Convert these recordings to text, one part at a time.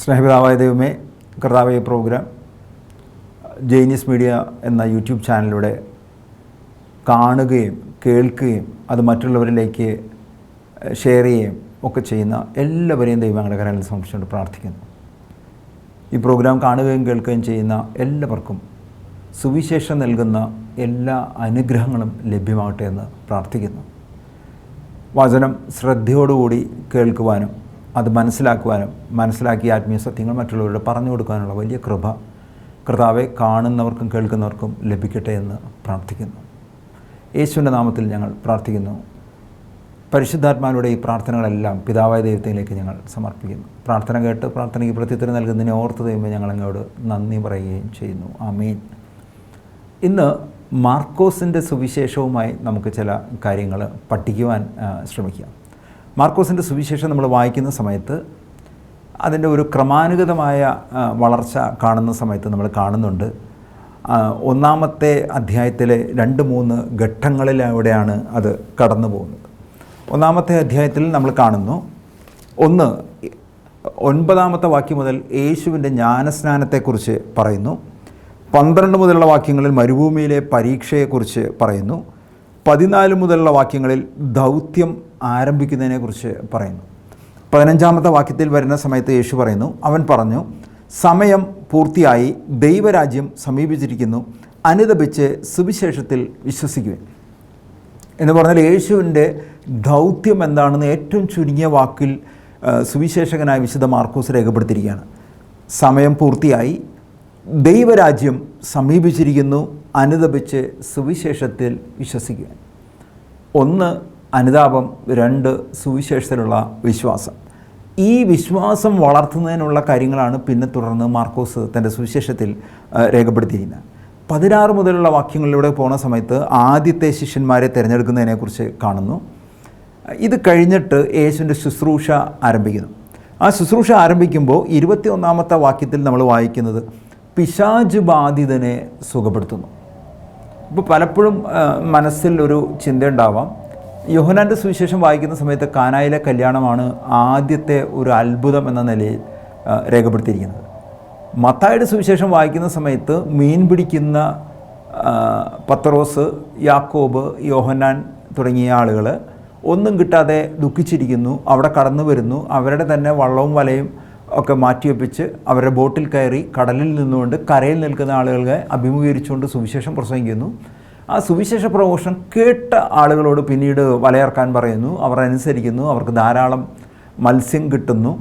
സ്നേഹപിതാവായ ദൈവമേ, കർത്താവേ, programme ജെയിനിസ് media എന്ന യൂട്യൂബ് ചാനലിലൂടെ കാണുകയും കേൾക്കുകയും അത് മറ്റുള്ളവരിലേക്ക് ഷെയർ ചെയ്യുകയും ഒക്കെ ചെയ്യുന്ന എല്ലാവരെയും ദൈവം ഞങ്ങളുടെ കരങ്ങളിൽ സമർപ്പിച്ചുകൊണ്ട് പ്രാർത്ഥിക്കുന്നു. ഈ പ്രോഗ്രാം കാണുകയും കേൾക്കുകയും ചെയ്യുന്ന എല്ലാവർക്കും സുവിശേഷം നൽകുന്ന എല്ലാ അനുഗ്രഹങ്ങളും ലഭ്യമാകട്ടെ എന്ന് പ്രാർത്ഥിക്കുന്നു. വചനം ശ്രദ്ധയോടുകൂടി കേൾക്കുവാനും അത് മനസ്സിലാക്കുവാനും മനസ്സിലാക്കിയ ആത്മീയ സത്യങ്ങൾ മറ്റുള്ളവരോട് പറഞ്ഞു കൊടുക്കാനുള്ള വലിയ കൃപ കർത്താവെ കാണുന്നവർക്കും കേൾക്കുന്നവർക്കും ലഭിക്കട്ടെ എന്ന് പ്രാർത്ഥിക്കുന്നു. യേശുവിൻ്റെ നാമത്തിൽ ഞങ്ങൾ പ്രാർത്ഥിക്കുന്നു. പരിശുദ്ധാത്മാവിലൂടെ ഈ പ്രാർത്ഥനകളെല്ലാം പിതാവായ ദൈവത്തിലേക്ക് ഞങ്ങൾ സമർപ്പിക്കുന്നു. പ്രാർത്ഥന കേട്ട് പ്രാർത്ഥനയ്ക്ക് പ്രത്യുത്തരം നൽകുന്നതിനെ ഓർത്ത് ദൈവമേ ഞങ്ങൾ അങ്ങോട്ട് നന്ദി പറയുകയും ചെയ്യുന്നു. ആമീൻ. ഇന്ന് മാർക്കോസിൻ്റെ സുവിശേഷവുമായി നമുക്ക് ചില കാര്യങ്ങൾ പഠിക്കുവാൻ ശ്രമിക്കാം. മാർക്കോസിൻ്റെ സുവിശേഷം നമ്മൾ വായിക്കുന്ന സമയത്ത് അതിൻ്റെ ഒരു ക്രമാനുഗതമായ വളർച്ച കാണുന്ന സമയത്ത് നമ്മൾ കാണുന്നുണ്ട്. ഒന്നാമത്തെ അധ്യായത്തിലെ 2-3 ഘട്ടങ്ങളിലൂടെയാണ് അത് കടന്നു പോകുന്നത്. ഒന്നാമത്തെ അധ്യായത്തിൽ നമ്മൾ കാണുന്നു, 9 വാക്യം മുതൽ യേശുവിൻ്റെ ജ്ഞാനസ്നാനത്തെക്കുറിച്ച് പറയുന്നു. 12 മുതലുള്ള വാക്യങ്ങളിൽ മരുഭൂമിയിലെ പരീക്ഷയെക്കുറിച്ച് പറയുന്നു. 14 മുതലുള്ള വാക്യങ്ങളിൽ ദൗത്യം ആരംഭിക്കുന്നതിനെക്കുറിച്ച് പറയുന്നു. 15 വാക്യത്തിൽ വരുന്ന സമയത്ത് യേശു പറയുന്നു, അവൻ പറഞ്ഞു, സമയം പൂർത്തിയായി, ദൈവരാജ്യം സമീപിച്ചിരിക്കുന്നു, അനുതപിച്ച് സുവിശേഷത്തിൽ വിശ്വസിക്കുവിൻ എന്ന് പറഞ്ഞാൽ യേശുവിൻ്റെ ദൗത്യം എന്താണെന്ന് ഏറ്റവും ചുരുങ്ങിയ വാക്കിൽ സുവിശേഷകനായ വിശുദ്ധ മാർക്കോസ് രേഖപ്പെടുത്തിയിരിക്കുകയാണ്. സമയം പൂർത്തിയായി, ദൈവരാജ്യം സമീപിച്ചിരിക്കുന്നു, അനുതപിച്ച് സുവിശേഷത്തിൽ വിശ്വസിക്കുക. 1 അനുതാപം, 2 സുവിശേഷത്തിലുള്ള വിശ്വാസം. ഈ വിശ്വാസം വളർത്തുന്നതിനുള്ള കാര്യങ്ങളാണ് പിന്നെ തുടർന്ന് മാർക്കോസ് തൻ്റെ സുവിശേഷത്തിൽ രേഖപ്പെടുത്തിയിരിക്കുന്നത്. 16 മുതലുള്ള വാക്യങ്ങളിലൂടെ പോകുന്ന സമയത്ത് ആദ്യത്തെ ശിഷ്യന്മാരെ തിരഞ്ഞെടുക്കുന്നതിനെക്കുറിച്ച് കാണുന്നു. ഇത് കഴിഞ്ഞിട്ട് യേശുവിൻ്റെ ശുശ്രൂഷ ആരംഭിക്കുന്നു. ആ ശുശ്രൂഷ ആരംഭിക്കുമ്പോൾ 21 വാക്യത്തിൽ നമ്മൾ വായിക്കുന്നത് പിശാച് ബാധിതനെ സുഖപ്പെടുത്തുന്നു. ഇപ്പോൾ പലപ്പോഴും മനസ്സിൽ ഒരു ചിന്തയുണ്ടാവാം, യോഹന്നാൻ്റെ സുവിശേഷം വായിക്കുന്ന സമയത്ത് കാനായിലെ കല്യാണമാണ് ആദ്യത്തെ ഒരു അത്ഭുതം എന്ന നിലയിൽ രേഖപ്പെടുത്തിയിരിക്കുന്നത്. മത്തായിയുടെ സുവിശേഷം വായിക്കുന്ന സമയത്ത് മീൻ പിടിക്കുന്ന പത്രോസ്, യാക്കോബ്, യോഹന്നാൻ തുടങ്ങിയ ആളുകൾ ഒന്നും കിട്ടാതെ ദുഃഖിച്ചിരിക്കുന്നു. അവിടെ കടന്നു വരുന്നു, അവരുടെ തന്നെ വള്ളവും വലയും ഒക്കെ മാറ്റിവെപ്പിച്ച് അവരുടെ ബോട്ടിൽ കയറി കടലിൽ നിന്നുകൊണ്ട് കരയിൽ നിൽക്കുന്ന ആളുകളെ അഭിമുഖീകരിച്ചുകൊണ്ട് സുവിശേഷം പ്രസംഗിക്കുന്നു. ആ സുവിശേഷ പ്രഘോഷണം കേട്ട ആളുകളോട് പിന്നീട് വലയിറക്കാൻ പറയുന്നു. അവർ അനുസരിക്കുന്നു, അവർക്ക് ധാരാളം മത്സ്യം കിട്ടുന്നു,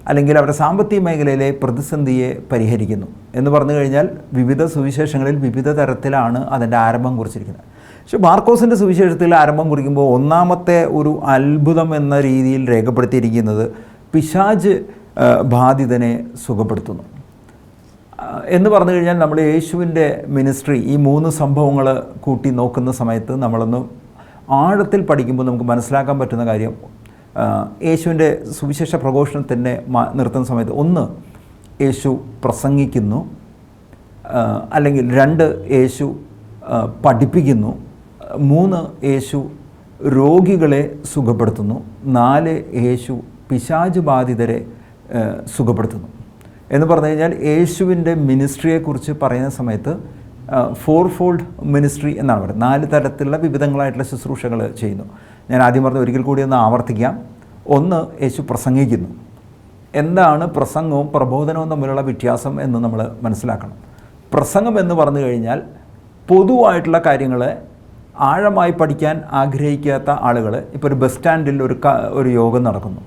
അല്ലെങ്കിൽ അവരുടെ സാമ്പത്തിക മേഖലയിലെ പ്രതിസന്ധിയെ പരിഹരിക്കുന്നു എന്ന് പറഞ്ഞു കഴിഞ്ഞാൽ വിവിധ സുവിശേഷങ്ങളിൽ വിവിധ തരത്തിലാണ് അതിൻ്റെ ആരംഭം കുറിച്ചിരിക്കുന്നത്. പക്ഷേ മാർക്കോസിൻ്റെ സുവിശേഷത്തിൽ ആരംഭം കുറിക്കുമ്പോൾ ഒന്നാമത്തെ ഒരു അത്ഭുതം എന്ന രീതിയിൽ രേഖപ്പെടുത്തിയിരിക്കുന്നത് പിശാച് ബാധിതനെ സുഖപ്പെടുത്തുന്നു എന്ന് പറഞ്ഞു കഴിഞ്ഞാൽ നമ്മൾ യേശുവിൻ്റെ മിനിസ്ട്രി ഈ 3 സംഭവങ്ങൾ കൂട്ടി നോക്കുന്ന സമയത്ത് നമ്മളൊന്ന് ആഴത്തിൽ പഠിക്കുമ്പോൾ നമുക്ക് മനസ്സിലാക്കാൻ പറ്റുന്ന കാര്യം, യേശുവിൻ്റെ സുവിശേഷ പ്രഘോഷണത്തിൻ്റെ നിർത്തുന്ന സമയത്ത് 1 യേശു പ്രസംഗിക്കുന്നു, അല്ലെങ്കിൽ 2 യേശു പഠിപ്പിക്കുന്നു, 3 യേശു രോഗികളെ സുഖപ്പെടുത്തുന്നു, 4 യേശു പിശാച് ബാധിതരെ സുഖപ്പെടുത്തുന്നു എന്ന് പറഞ്ഞു കഴിഞ്ഞാൽ യേശുവിൻ്റെ മിനിസ്ട്രിയെക്കുറിച്ച് പറയുന്ന സമയത്ത് 4-ഫോൾഡ് മിനിസ്ട്രി എന്നാണ് പറയുന്നത്. 4 തരത്തിലുള്ള വിവിധങ്ങളായിട്ടുള്ള ശുശ്രൂഷകൾ ചെയ്യുന്നു. ഞാൻ ആദ്യം പറഞ്ഞ ഒരിക്കൽ കൂടി ഒന്ന് ആവർത്തിക്കാം. 1 യേശു പ്രസംഗിക്കുന്നു. എന്താണ് പ്രസംഗവും പ്രബോധനവും തമ്മിലുള്ള വ്യത്യാസം എന്ന് നമ്മൾ മനസ്സിലാക്കണം. പ്രസംഗം എന്ന് പറഞ്ഞു കഴിഞ്ഞാൽ പൊതുവായിട്ടുള്ള കാര്യങ്ങളെ ആഴമായി പഠിക്കാൻ ആഗ്രഹിക്കാത്ത ആളുകൾ, ഇപ്പോൾ ഒരു ബസ് സ്റ്റാൻഡിൽ ഒരു യോഗം നടക്കുന്നു,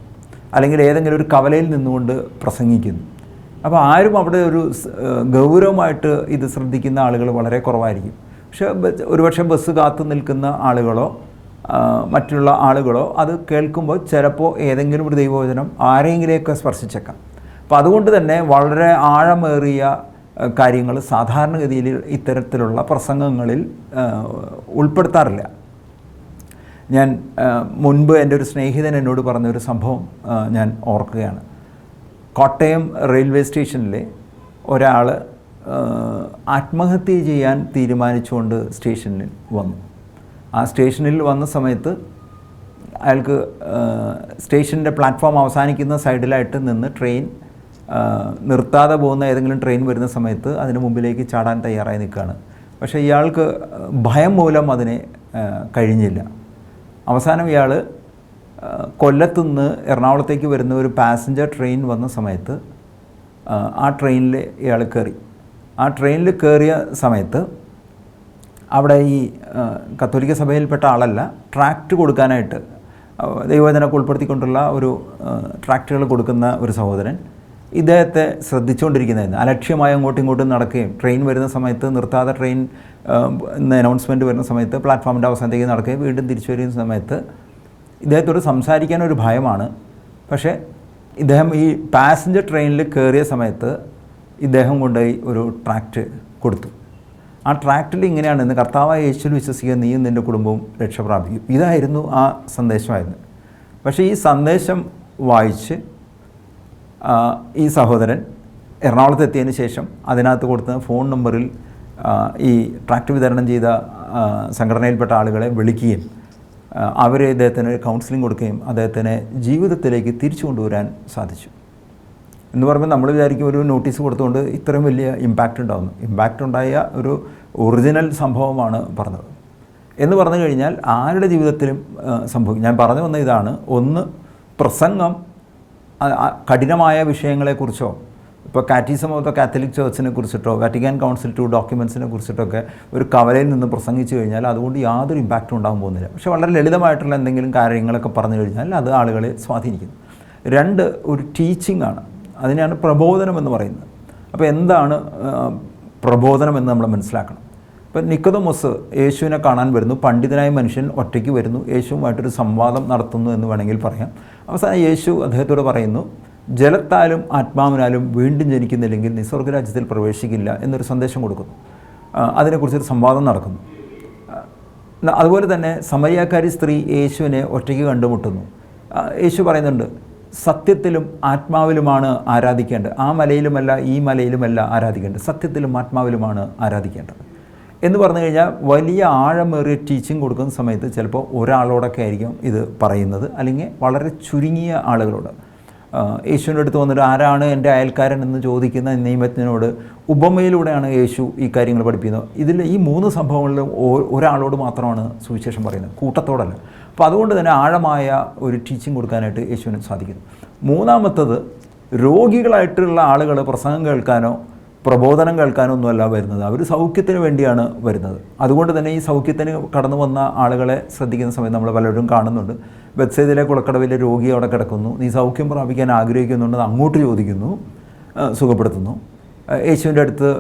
അല്ലെങ്കിൽ ഏതെങ്കിലും ഒരു കവലയിൽ നിന്നുകൊണ്ട് പ്രസംഗിക്കുന്നു. അപ്പോൾ ആരും അവിടെ ഒരു ഗൗരവമായിട്ട് ഇത് ശ്രദ്ധിക്കുന്ന ആളുകൾ വളരെ കുറവായിരിക്കും. പക്ഷേ ഒരുപക്ഷെ ബസ് കാത്തു നിൽക്കുന്ന ആളുകളോ മറ്റുള്ള ആളുകളോ അത് കേൾക്കുമ്പോൾ ചിലപ്പോൾ ഏതെങ്കിലും ഒരു ദൈവവചനം ആരെങ്കിലുമൊക്കെ സ്പർശിച്ചേക്കാം. അപ്പോൾ അതുകൊണ്ട് തന്നെ വളരെ ആഴമേറിയ കാര്യങ്ങൾ സാധാരണഗതിയിൽ ഇത്തരത്തിലുള്ള പ്രസംഗങ്ങളിൽ ഉൾപ്പെടുത്താറില്ല. ഞാൻ മുൻപ് എൻ്റെ ഒരു സ്നേഹിതൻ എന്നോട് പറഞ്ഞൊരു സംഭവം ഞാൻ ഓർക്കുകയാണ്. കോട്ടയം റെയിൽവേ സ്റ്റേഷനിൽ ഒരാൾ ആത്മഹത്യ ചെയ്യാൻ തീരുമാനിച്ചുകൊണ്ട് സ്റ്റേഷനിൽ വന്നു. ആ സ്റ്റേഷനിൽ വന്ന സമയത്ത് അയാൾക്ക് സ്റ്റേഷൻ്റെ പ്ലാറ്റ്ഫോം അവസാനിക്കുന്ന സൈഡിലായിട്ട് നിന്ന് ട്രെയിൻ നിർത്താതെ പോകുന്ന ഏതെങ്കിലും ട്രെയിൻ വരുന്ന സമയത്ത് അതിന് മുമ്പിലേക്ക് ചാടാൻ തയ്യാറായി നിൽക്കുകയാണ്. പക്ഷേ ഇയാൾക്ക് ഭയം മൂലം അതിന് കഴിഞ്ഞില്ല. അവസാനം ഇയാൾ കൊല്ലത്തുനിന്ന് എറണാകുളത്തേക്ക് വരുന്ന ഒരു പാസഞ്ചർ ട്രെയിൻ വന്ന സമയത്ത് ആ ട്രെയിനിൽ ഇയാൾ കയറി. ആ ട്രെയിനിൽ കയറിയ സമയത്ത് അവിടെ ഈ കത്തോലിക്ക സഭയിൽപ്പെട്ട ആളല്ല, ട്രാക്റ്റ് കൊടുക്കാനായിട്ട് ദൈവവചനമൊക്കെ ഉൾപ്പെടുത്തിക്കൊണ്ടുള്ള ഒരു ട്രാക്റ്റുകൾ കൊടുക്കുന്ന ഒരു സഹോദരൻ ഇദ്ദേഹത്തെ ശ്രദ്ധിച്ചുകൊണ്ടിരിക്കുന്നതായിരുന്നു. അലക്ഷ്യമായി അങ്ങോട്ടും ഇങ്ങോട്ടും നടക്കുകയും ട്രെയിൻ വരുന്ന സമയത്ത് നിർത്താതെ ട്രെയിൻ അനൗൺസ്മെൻറ്റ് വരുന്ന സമയത്ത് പ്ലാറ്റ്ഫോമിൻ്റെ അവസാനത്തേക്ക് നടക്കുകയും വീണ്ടും തിരിച്ചു വരുന്ന സമയത്ത് ഇദ്ദേഹത്തോട് സംസാരിക്കാനൊരു ഭയമാണ്. പക്ഷേ ഇദ്ദേഹം ഈ പാസഞ്ചർ ട്രെയിനിൽ കയറിയ സമയത്ത് ഇദ്ദേഹം കൊണ്ടുപോയി ഒരു ട്രാക്റ്റ് കൊടുത്തു. ആ ട്രാക്റ്റിൽ ഇങ്ങനെയാണ്: ഇന്ന് കർത്താവായ യേശുവിൽ വിശ്വസിക്കുക, നീയും നിൻ്റെ കുടുംബവും രക്ഷ പ്രാപിക്കും. ഇതായിരുന്നു ആ സന്ദേശമായിരുന്നു. പക്ഷേ ഈ സന്ദേശം വായിച്ച് ഈ സഹോദരൻ എറണാകുളത്ത് എത്തിയതിന് ശേഷം അതിനകത്ത് കൊടുത്ത ഫോൺ നമ്പറിൽ ഈ ട്രാക്റ്റ് വിതരണം ചെയ്ത സംഘടനയിൽപ്പെട്ട ആളുകളെ വിളിക്കുകയും അവരെ ഇദ്ദേഹത്തിന് കൗൺസിലിംഗ് കൊടുക്കുകയും അദ്ദേഹത്തിനെ ജീവിതത്തിലേക്ക് തിരിച്ചു കൊണ്ടുവരാൻ സാധിച്ചു. എന്ന് പറയുമ്പോൾ നമ്മൾ വിചാരിക്കും ഒരു നോട്ടീസ് കൊടുത്തുകൊണ്ട് ഇത്രയും വലിയ ഇമ്പാക്റ്റ് ഉണ്ടാകുന്നു. ഇമ്പാക്റ്റ് ഉണ്ടായ ഒരു ഒറിജിനൽ സംഭവമാണ് പറഞ്ഞത്. എന്ന് പറഞ്ഞു കഴിഞ്ഞാൽ ആരുടെ ജീവിതത്തിലും സംഭവിക്കും. ഞാൻ പറഞ്ഞു വന്ന ഇതാണ്: ഒന്ന്, പ്രസംഗം കഠിനമായ വിഷയങ്ങളെക്കുറിച്ചോ, ഇപ്പോൾ കാറ്റിസം ഓഫ് ദ കാത്തലിക് ചർച്ചിനെ കുറിച്ചിട്ടോ വാറ്റിക്കാൻ കൗൺസിൽ 2 ഡോക്യുമെൻസിനെ കുറിച്ചിട്ടൊക്കെ ഒരു കവലയിൽ നിന്ന് പ്രസംഗിച്ചു കഴിഞ്ഞാൽ അതുകൊണ്ട് യാതൊരു ഇമ്പാക്റ്റും ഉണ്ടാകാൻ പോകുന്നില്ല. പക്ഷേ വളരെ ലളിതമായിട്ടുള്ള എന്തെങ്കിലും കാര്യങ്ങളൊക്കെ പറഞ്ഞു കഴിഞ്ഞാൽ അത് ആളുകളെ സ്വാധീനിക്കുന്നു. 2, ഒരു ടീച്ചിങ് ആണ്. അതിനെയാണ് പ്രബോധനം എന്ന് പറയുന്നത്. അപ്പോൾ എന്താണ് പ്രബോധനം എന്ന് നമ്മൾ മനസ്സിലാക്കണം. ഇപ്പം നിക്കോദമോസ് യേശുവിനെ കാണാൻ വരുന്നു. പണ്ഡിതനായ മനുഷ്യൻ ഒറ്റയ്ക്ക് വരുന്നു, യേശുവുമായിട്ടൊരു സംവാദം നടത്തുന്നു എന്ന് വേണമെങ്കിൽ പറയാം. അവസാനം യേശു അദ്ദേഹത്തോട് പറയുന്നു, ജലത്താലും ആത്മാവിനാലും വീണ്ടും ജനിക്കുന്നില്ലെങ്കിൽ നീ സ്വർഗ്ഗരാജ്യത്തിൽ പ്രവേശിക്കില്ല എന്നൊരു സന്ദേശം കൊടുക്കുന്നു. അതിനെക്കുറിച്ചൊരു സംവാദം നടക്കുന്നു. അതുപോലെ തന്നെ സമരിയാക്കാരി സ്ത്രീ യേശുവിനെ ഒറ്റയ്ക്ക് കണ്ടുമുട്ടുന്നു. യേശു പറയുന്നുണ്ട്, സത്യത്തിലും ആത്മാവിലുമാണ് ആരാധിക്കേണ്ടത്. ആ മലയിലുമല്ല ഈ മലയിലുമല്ല ആരാധിക്കേണ്ടത്, സത്യത്തിലും ആത്മാവിലുമാണ് ആരാധിക്കേണ്ടത് എന്ന് പറഞ്ഞു കഴിഞ്ഞാൽ വലിയ ആഴമേറിയ ടീച്ചിങ് കൊടുക്കുന്ന സമയത്ത് ചിലപ്പോൾ ഒരാളോടൊക്കെ ആയിരിക്കും ഇത് പറയുന്നത്, അല്ലെങ്കിൽ വളരെ ചുരുങ്ങിയ ആളുകളോട്. യേശുവിൻ്റെ അടുത്ത് വന്നിട്ട് ആരാണ് എൻ്റെ അയൽക്കാരൻ എന്ന് ചോദിക്കുന്ന നിയമജ്ഞനോട് ഉപമയിലൂടെയാണ് യേശു ഈ കാര്യങ്ങൾ പഠിപ്പിക്കുന്നത്. ഇതിൽ ഈ 3 സംഭവങ്ങളിലും ഒരാളോട് മാത്രമാണ് സുവിശേഷം പറയുന്നത്, കൂട്ടത്തോടല്ല. അപ്പോൾ അതുകൊണ്ട് തന്നെ ആഴമായ ഒരു ടീച്ചിങ് കൊടുക്കാനായിട്ട് യേശുവിന് സാധിക്കുന്നു. 3-മത്തത്, രോഗികളായിട്ടുള്ള ആളുകൾ പ്രസംഗം കേൾക്കാനോ പ്രബോധനം കേൾക്കാനോ ഒന്നുമല്ല വരുന്നത്, അവർ സൗഖ്യത്തിന് വേണ്ടിയാണ് വരുന്നത്. അതുകൊണ്ട് തന്നെ ഈ സൗഖ്യത്തിന് കടന്നു വന്ന ആളുകളെ ശ്രദ്ധിക്കുന്ന സമയത്ത് നമ്മൾ പലരും കാണുന്നുണ്ട്. ബെത്സേദിലെ കുളക്കടവിലെ രോഗി അവിടെ കിടക്കുന്നു, നീ സൗഖ്യം പ്രാപിക്കാൻ ആഗ്രഹിക്കുന്നുണ്ടെന്ന് അങ്ങോട്ട് ചോദിക്കുന്നു, സുഖപ്പെടുത്തുന്നു. യേശുവിൻ്റെ അടുത്ത്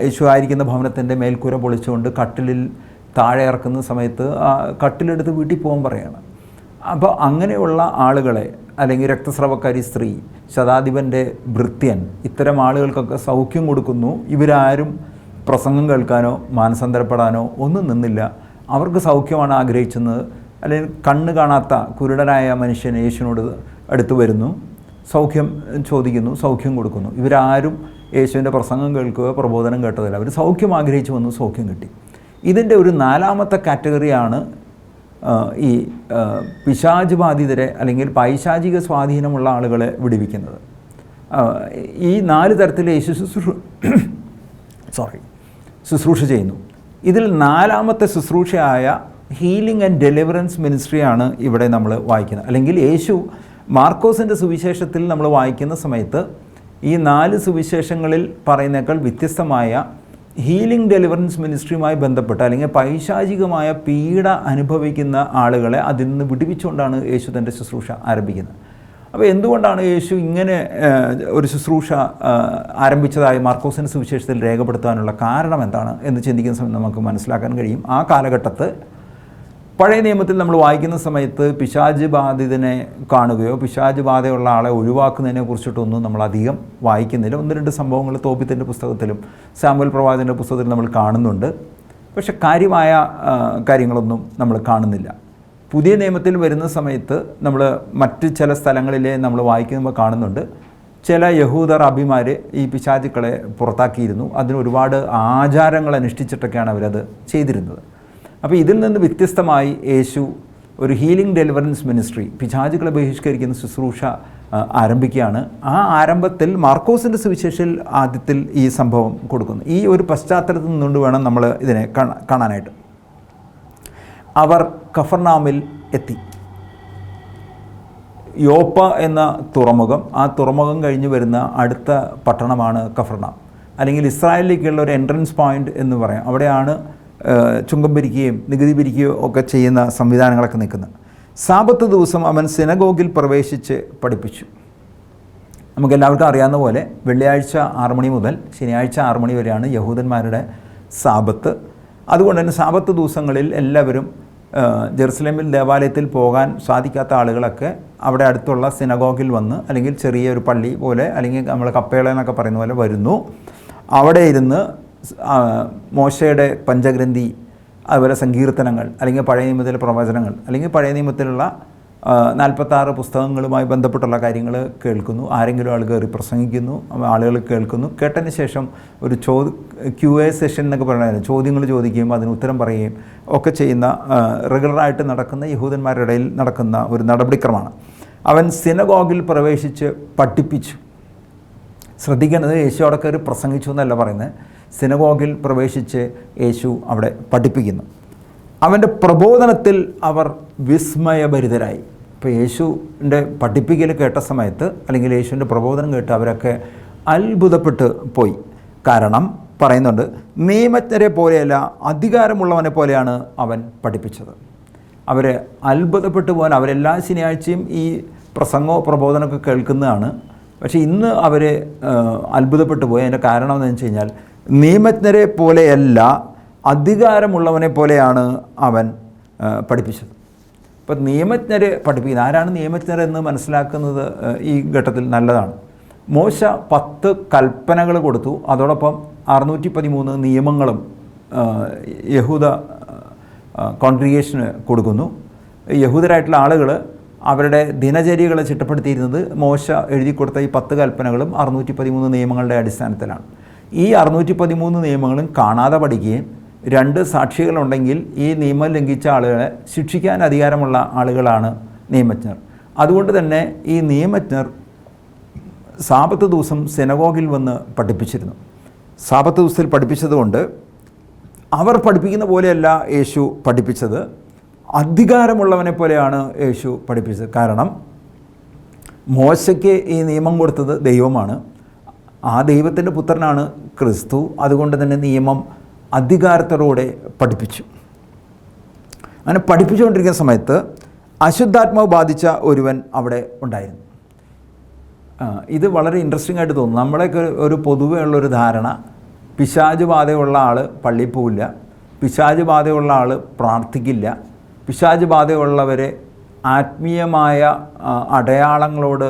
യേശു ആയിരിക്കുന്ന ഭവനത്തിൻ്റെ മേൽക്കൂര പൊളിച്ചുകൊണ്ട് കട്ടിലിൽ താഴെ ഇറക്കുന്ന സമയത്ത് ആ കട്ടിലെടുത്ത് വീട്ടിൽ പോകാൻ പറയുകയാണ്. അപ്പോൾ അങ്ങനെയുള്ള ആളുകളെ, അല്ലെങ്കിൽ രക്തസ്രവക്കാരി സ്ത്രീ, ശതാധിപൻ്റെ ഭൃത്യൻ, ഇത്തരം ആളുകൾക്കൊക്കെ സൗഖ്യം കൊടുക്കുന്നു. ഇവരാരും പ്രസംഗം കേൾക്കാനോ മാനസാന്തരപ്പെടാനോ ഒന്നും നിന്നില്ല. അവർക്ക് സൗഖ്യമാണ് ആഗ്രഹിക്കുന്നത്. അല്ലെങ്കിൽ കണ്ണ് കാണാത്ത കുരുടനായ മനുഷ്യൻ യേശുവിനോട് അടുത്ത് വരുന്നു, സൗഖ്യം ചോദിക്കുന്നു, സൗഖ്യം കൊടുക്കുന്നു. ഇവരാരും യേശുവിൻ്റെ പ്രസംഗം കേൾക്കുകയോ പ്രബോധനം കേട്ടതല്ല, അവർ സൗഖ്യം ആഗ്രഹിച്ചു വന്നു, സൗഖ്യം കിട്ടി. ഇതിൻ്റെ ഒരു 4-മത്തെ കാറ്റഗറിയാണ് ഈ പിശാച് ബാധിതരെ അല്ലെങ്കിൽ പൈശാചിക സ്വാധീനമുള്ള ആളുകളെ വിടുവിക്കുന്നത്. ഈ 4 തരത്തിൽ യേശു ശുശ്രൂഷ ചെയ്യുന്നു. ഇതിൽ 4-മത്തെ ശുശ്രൂഷയായ ഹീലിംഗ് ആൻഡ് ഡെലിവറൻസ് മിനിസ്ട്രിയാണ് ഇവിടെ നമ്മൾ വായിക്കുന്നത്. അല്ലെങ്കിൽ യേശു മാർക്കോസിൻ്റെ സുവിശേഷത്തിൽ നമ്മൾ വായിക്കുന്ന സമയത്ത് ഈ 4 സുവിശേഷങ്ങളിൽ പറയുന്നേക്കാൾ വ്യത്യസ്തമായ ഹീലിംഗ് ഡെലിവറൻസ് മിനിസ്ട്രിയുമായി ബന്ധപ്പെട്ട് അല്ലെങ്കിൽ പൈശാചികമായ പീഡ അനുഭവിക്കുന്ന ആളുകളെ അതിൽ നിന്ന് വിടുവിച്ചുകൊണ്ടാണ് യേശു തൻ്റെ ശുശ്രൂഷ ആരംഭിക്കുന്നത്. അപ്പോൾ എന്തുകൊണ്ടാണ് യേശു ഇങ്ങനെ ഒരു ശുശ്രൂഷ ആരംഭിച്ചതായി മാർക്കോസിൻ്റെ സുവിശേഷത്തിൽ രേഖപ്പെടുത്താനുള്ള കാരണം എന്താണ് എന്ന് ചിന്തിക്കുന്ന സമയത്ത് നമുക്ക് മനസ്സിലാക്കാൻ കഴിയും. ആ കാലഘട്ടത്ത് പഴയ നിയമത്തിൽ നമ്മൾ വായിക്കുന്ന സമയത്ത് പിശാച് ബാധിതനെ കാണുകയോ പിശാച് ബാധയുള്ള ആളെ ഒഴിവാക്കുന്നതിനെ കുറിച്ചിട്ടൊന്നും നമ്മൾ അധികം വായിക്കുന്നില്ല. 1-2 സംഭവങ്ങൾ തോബിത്തിൻ്റെ പുസ്തകത്തിലും സാമുവേൽ പ്രവാചകൻ്റെ പുസ്തകത്തിലും നമ്മൾ കാണുന്നുണ്ട്. പക്ഷെ കാര്യമായ കാര്യങ്ങളൊന്നും നമ്മൾ കാണുന്നില്ല. പുതിയ നിയമത്തിൽ വരുന്ന സമയത്ത് നമ്മൾ മറ്റ് ചില സ്ഥലങ്ങളിലെ നമ്മൾ വായിക്കുമ്പോൾ കാണുന്നുണ്ട്, ചില യഹൂദ റബ്ബിമാർ ഈ പിശാചുക്കളെ പുറത്താക്കിയിരുന്നു. അതിന് ഒരുപാട് ആചാരങ്ങൾ അനുഷ്ഠിച്ചിട്ടൊക്കെയാണ് അവരത് ചെയ്തിരുന്നത്. അപ്പോൾ ഇതിൽ നിന്ന് വ്യത്യസ്തമായി യേശു ഒരു ഹീലിംഗ് ഡെലിവറൻസ് മിനിസ്ട്രി, പിശാചുക്കളെ ബഹിഷ്കരിക്കുന്ന ശുശ്രൂഷ ആരംഭിക്കുകയാണ്. ആ ആരംഭത്തിൽ മാർക്കോസിൻ്റെ സുവിശേഷത്തിൽ ആദ്യത്തിൽ ഈ സംഭവം കൊടുക്കുന്നു. ഈ ഒരു പശ്ചാത്തലത്തിൽ നിന്നുകൊണ്ട് വേണം നമ്മൾ ഇതിനെ കാണാനായിട്ട്. അവർ കഫർനാമിൽ എത്തി. യോപ്പ എന്ന തുറമുഖം, ആ തുറമുഖം കഴിഞ്ഞ് വരുന്ന അടുത്ത പട്ടണമാണ് കഫർനാം, അല്ലെങ്കിൽ ഇസ്രായേലിലേക്കുള്ള ഒരു എൻട്രൻസ് പോയിൻ്റ് എന്ന് പറയാം. അവിടെയാണ് ചുങ്കം പിരിക്കുകയും നികുതി പിരിക്കുകയോ ഒക്കെ ചെയ്യുന്ന സംവിധാനങ്ങളൊക്കെ നിൽക്കുന്നത്. സാബത്ത് ദിവസം അവൻ സിനഗോഗിൽ പ്രവേശിച്ച് പഠിപ്പിച്ചു. നമുക്കെല്ലാവർക്കും അറിയാവുന്ന പോലെ വെള്ളിയാഴ്ച 6 മണി മുതൽ ശനിയാഴ്ച 6 മണി വരെയാണ് യഹൂദന്മാരുടെ സാബത്ത്. അതുകൊണ്ട് തന്നെ സാബത്ത് ദിവസങ്ങളിൽ എല്ലാവരും ജെറുസലേമിൽ ദേവാലയത്തിൽ പോകാൻ സാധിക്കാത്ത ആളുകളൊക്കെ അവിടെ അടുത്തുള്ള സിനഗോഗിൽ വന്ന്, അല്ലെങ്കിൽ ചെറിയൊരു പള്ളി പോലെ, അല്ലെങ്കിൽ നമ്മൾ കപ്പേള എന്നൊക്കെ പറയുന്ന പോലെ വരുന്നു. അവിടെ ഇരുന്ന് മോശയുടെ പഞ്ചഗ്രന്ഥി, അതുപോലെ സങ്കീർത്തനങ്ങൾ, അല്ലെങ്കിൽ പഴയ നിയമത്തിലെ പ്രവചനങ്ങൾ, അല്ലെങ്കിൽ പഴയ നിയമത്തിലുള്ള 46 പുസ്തകങ്ങളുമായി ബന്ധപ്പെട്ടുള്ള കാര്യങ്ങൾ കേൾക്കുന്നു. ആരെങ്കിലും ആൾ കയറി പ്രസംഗിക്കുന്നു, ആളുകൾ കേൾക്കുന്നു. കേട്ടതിന് ശേഷം ഒരു QA സെഷൻ എന്നൊക്കെ പറയുന്നത്, ചോദ്യങ്ങൾ ചോദിക്കുകയും അതിന് ഉത്തരം പറയുകയും ഒക്കെ ചെയ്യുന്ന റെഗുലറായിട്ട് നടക്കുന്ന യഹൂദന്മാരുടെ ഇടയിൽ നടക്കുന്ന ഒരു നടപടിക്രമമാണ്. അവൻ സിനഗോഗിൽ പ്രവേശിച്ച് പഠിപ്പിച്ചു. ശ്രദ്ധിക്കേണ്ടത്, യേശു അവിടെ കയറി പ്രസംഗിച്ചു എന്നല്ല പറയുന്നത്. സിനഗോഗിൽ പ്രവേശിച്ച് യേശു അവിടെ പഠിപ്പിക്കുന്നു. അവൻ്റെ പ്രബോധനത്തിൽ അവർ വിസ്മയഭരിതരായി. ഇപ്പോൾ യേശുവിൻ്റെ പഠിപ്പിക്കൽ കേട്ട സമയത്ത്, അല്ലെങ്കിൽ യേശുവിൻ്റെ പ്രബോധനം കേട്ട് അവരൊക്കെ അത്ഭുതപ്പെട്ട് പോയി. കാരണം പറയുന്നുണ്ട്, നിയമജ്ഞരെ പോലെയല്ല, അധികാരമുള്ളവനെ പോലെയാണ് അവൻ പഠിപ്പിച്ചത്. അവർ അത്ഭുതപ്പെട്ടു പോകാൻ, അവരെല്ലാ ശനിയാഴ്ചയും ഈ പ്രബോധനമൊക്കെ കേൾക്കുന്നതാണ്. പക്ഷേ ഇന്ന് അവർ അത്ഭുതപ്പെട്ടു പോയി. അതിൻ്റെ കാരണം എന്ന് വെച്ച് കഴിഞ്ഞാൽ, നിയമജ്ഞരെ പോലെയല്ല, അധികാരമുള്ളവനെ പോലെയാണ് അവൻ പഠിപ്പിച്ചത്. അപ്പോൾ നിയമജ്ഞരെ പഠിപ്പിക്കുന്നത്, ആരാണ് നിയമജ്ഞർ എന്ന് മനസ്സിലാക്കുന്നത് ഈ ഘട്ടത്തിൽ നല്ലതാണ്. മോശ 10 കൽപ്പനകൾ കൊടുത്തു. അതോടൊപ്പം 613 നിയമങ്ങളും യഹൂദ കോൺഗ്രിഗേഷന് കൊടുക്കുന്നു. യഹൂദരായിട്ടുള്ള ആളുകൾ അവരുടെ ദിനചര്യകളെ ചിട്ടപ്പെടുത്തിയിരുന്നത് മോശ എഴുതി കൊടുത്ത ഈ 10 കൽപ്പനകളും 613 നിയമങ്ങളുടെ അടിസ്ഥാനത്തിലാണ്. ഈ 613 നിയമങ്ങളും കാണാതെ പഠിക്കുകയും 2 സാക്ഷികളുണ്ടെങ്കിൽ ഈ നിയമം ലംഘിച്ച ആളുകളെ ശിക്ഷിക്കാൻ അധികാരമുള്ള ആളുകളാണ് നിയമജ്ഞർ. അതുകൊണ്ട് തന്നെ ഈ നിയമജ്ഞർ സാബത്ത് ദിവസം സിനഗോഗിൽ വന്ന് പഠിപ്പിച്ചിരുന്നു. സാബത്ത് ദിവസത്തിൽ പഠിപ്പിച്ചതുകൊണ്ട് അവർ പഠിപ്പിക്കുന്ന പോലെയല്ല യേശു പഠിപ്പിച്ചത്, അധികാരമുള്ളവനെ പോലെയാണ് യേശു പഠിപ്പിച്ചത്. കാരണം മോശയ്ക്ക് ഈ നിയമം കൊടുത്തത് ദൈവമാണ്, ആ ദൈവത്തിൻ്റെ പുത്രനാണ് ക്രിസ്തു. അതുകൊണ്ട് തന്നെ നിയമം അധികാരത്തോടെ പഠിപ്പിച്ചു. അങ്ങനെ പഠിപ്പിച്ചുകൊണ്ടിരിക്കുന്ന സമയത്ത് അശുദ്ധാത്മാവ് ബാധിച്ച ഒരുവൻ അവിടെ ഉണ്ടായിരുന്നു. ഇത് വളരെ ഇൻട്രസ്റ്റിംഗ് ആയിട്ട് തോന്നും. നമ്മളെയൊക്കെ ഒരു പൊതുവേ ഉള്ളൊരു ധാരണ, പിശാച് ബാധയുള്ള ആൾ പള്ളിയിൽ പോവില്ല, പിശാച് ബാധയുള്ള ആൾ പ്രാർത്ഥിക്കില്ല, പിശാച് ബാധയുള്ളവരെ ആത്മീയമായ അടയാളങ്ങളോട്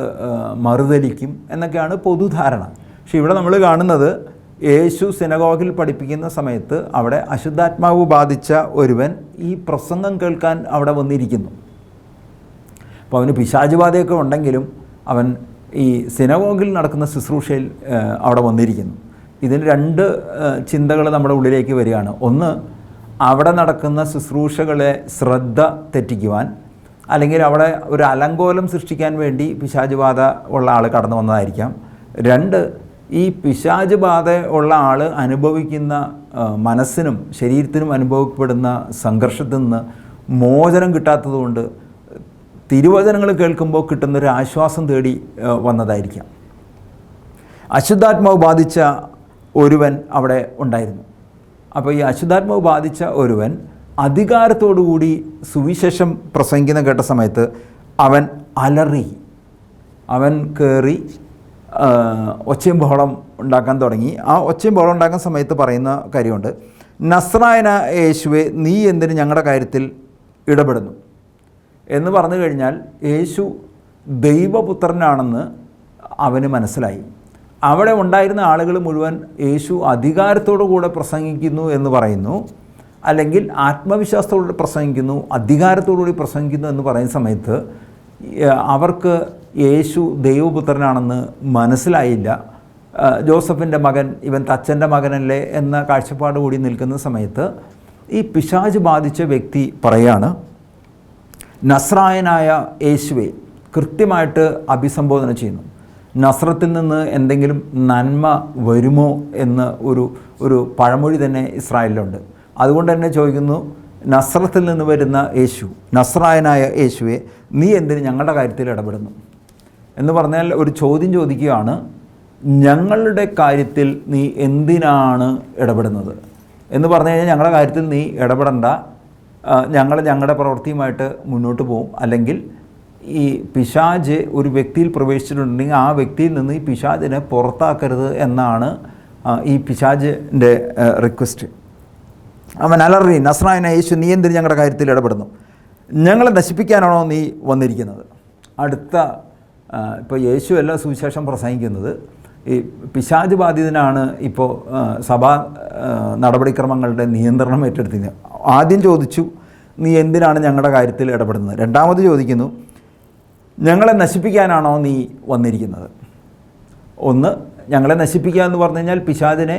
മറുതലിക്കും എന്നൊക്കെയാണ് പൊതുധാരണ. പക്ഷെ ഇവിടെ നമ്മൾ കാണുന്നത്, യേശു സിനഗോഗിൽ പഠിപ്പിക്കുന്ന സമയത്ത് അവിടെ അശുദ്ധാത്മാവ് ബാധിച്ച ഒരുവൻ ഈ പ്രസംഗം കേൾക്കാൻ അവിടെ വന്നിരിക്കുന്നു. അപ്പോൾ അവന് പിശാച് ബാധയൊക്കെ ഉണ്ടെങ്കിലും അവൻ ഈ സിനഗോഗിൽ നടക്കുന്ന ശുശ്രൂഷയിൽ അവിടെ വന്നിരിക്കുന്നു. ഇതിന് 2 ചിന്തകൾ നമ്മുടെ ഉള്ളിലേക്ക് വരികയാണ്. ഒന്ന്, അവിടെ നടക്കുന്ന ശുശ്രൂഷകളെ ശ്രദ്ധ തെറ്റിക്കുവാൻ, അല്ലെങ്കിൽ അവിടെ ഒരു അലങ്കോലം സൃഷ്ടിക്കാൻ വേണ്ടി പിശാച് ബാധ ഉള്ള ആൾ കടന്നു വന്നതായിരിക്കാം. 2, ഈ പിശാച് ബാധ ഉള്ള ആൾ അനുഭവിക്കുന്ന മനസ്സിനും ശരീരത്തിനും അനുഭവപ്പെടുന്ന സംഘർഷത്തിൽ നിന്ന് മോചനം കിട്ടാത്തതുകൊണ്ട് തിരുവചനങ്ങൾ കേൾക്കുമ്പോൾ കിട്ടുന്നൊരു ആശ്വാസം തേടി വന്നതായിരിക്കാം. അശുദ്ധാത്മാവ് ബാധിച്ച ഒരുവൻ അവിടെ ഉണ്ടായിരുന്നു. അപ്പോൾ ഈ അശുദ്ധാത്മാവ് ബാധിച്ച ഒരുവൻ അധികാരത്തോടുകൂടി സുവിശേഷം പ്രസംഗിക്കുന്ന കേട്ട സമയത്ത് അവൻ അലറി, അവൻ കയറി ഒച്ചയും ബഹളം ഉണ്ടാക്കാൻ തുടങ്ങി. ആ ഒച്ചയും ബഹളം ഉണ്ടാക്കുന്ന സമയത്ത് പറയുന്ന കാര്യമുണ്ട്, നസ്രായന യേശുവെ, നീ എന്തിന് ഞങ്ങളുടെ കാര്യത്തിൽ ഇടപെടുന്നു എന്ന് പറഞ്ഞു കഴിഞ്ഞാൽ യേശു ദൈവപുത്രനാണെന്ന് അവന് മനസ്സിലായി. അവിടെ ഉണ്ടായിരുന്ന ആളുകൾ മുഴുവൻ യേശു അധികാരത്തോടു കൂടെ പ്രസംഗിക്കുന്നു എന്ന് പറയുന്നു, അല്ലെങ്കിൽ ആത്മവിശ്വാസത്തോടുകൂടി പ്രസംഗിക്കുന്നു, അധികാരത്തോടുകൂടി പ്രസംഗിക്കുന്നു എന്ന് പറയുന്ന സമയത്ത് അവർക്ക് യേശു ദൈവപുത്രനാണെന്ന് മനസ്സിലായില്ല. ജോസഫിൻ്റെ മകൻ, ഇവൻ തച്ചൻ്റെ മകനല്ലേ എന്ന കാഴ്ചപ്പാട് കൂടി നിൽക്കുന്ന സമയത്ത് ഈ പിശാച് ബാധിച്ച വ്യക്തി പറയാണ്, നസ്രായനായ യേശുവെ കൃത്യമായിട്ട് അഭിസംബോധന ചെയ്യുന്നു. നസ്രത്തിൽ നിന്ന് എന്തെങ്കിലും നന്മ വരുമോ എന്ന് ഒരു പഴമൊഴി തന്നെ ഇസ്രായേലിലുണ്ട്. അതുകൊണ്ട് തന്നെ ചോദിക്കുന്നു, നസ്രത്തിൽ നിന്ന് വരുന്ന യേശു, നസ്രായനായ യേശുവെ, നീ എന്തിന് ഞങ്ങളുടെ കാര്യത്തിൽ ഇടപെടുന്നു എന്ന് പറഞ്ഞാൽ ഒരു ചോദ്യം ചോദിക്കുകയാണ്. ഞങ്ങളുടെ കാര്യത്തിൽ നീ എന്തിനാണ് ഇടപെടുന്നത് എന്ന് പറഞ്ഞു കഴിഞ്ഞാൽ ഞങ്ങളുടെ കാര്യത്തിൽ നീ ഇടപെടണ്ട, ഞങ്ങൾ ഞങ്ങളുടെ പ്രവൃത്തിയുമായിട്ട് മുന്നോട്ട് പോകും. അല്ലെങ്കിൽ ഈ പിശാച് ഒരു വ്യക്തിയിൽ പ്രവേശിച്ചിട്ടുണ്ടെങ്കിൽ ആ വ്യക്തിയിൽ നിന്ന് ഈ പിശാചിനെ പുറത്താക്കരുത് എന്നാണ് ഈ പിശാചിൻ്റെ റിക്വസ്റ്റ്. അവൻ അലറി, നസ്രായനായ യേശു, നീ എന്തിന് ഞങ്ങളുടെ കാര്യത്തിൽ ഇടപെടുന്നു? ഞങ്ങളെ നശിപ്പിക്കാനാണോ നീ വന്നിരിക്കുന്നത്? അടുത്ത ഇപ്പോൾ യേശു അല്ല സുവിശേഷം പ്രസംഗിക്കുന്നത്, ഈ പിശാച് ബാധിതനാണ് ഇപ്പോൾ സഭാ നടപടിക്രമങ്ങളുടെ നിയന്ത്രണം ഏറ്റെടുത്തിരുന്നത്. ആദ്യം ചോദിച്ചു, നീ എന്തിനാണ് ഞങ്ങളുടെ കാര്യത്തിൽ ഇടപെടുന്നത്? രണ്ടാമത് ചോദിക്കുന്നു, ഞങ്ങളെ നശിപ്പിക്കാനാണോ നീ വന്നിരിക്കുന്നത്? ഒന്ന്, ഞങ്ങളെ നശിപ്പിക്കുക എന്ന് പറഞ്ഞു കഴിഞ്ഞാൽ പിശാചിനെ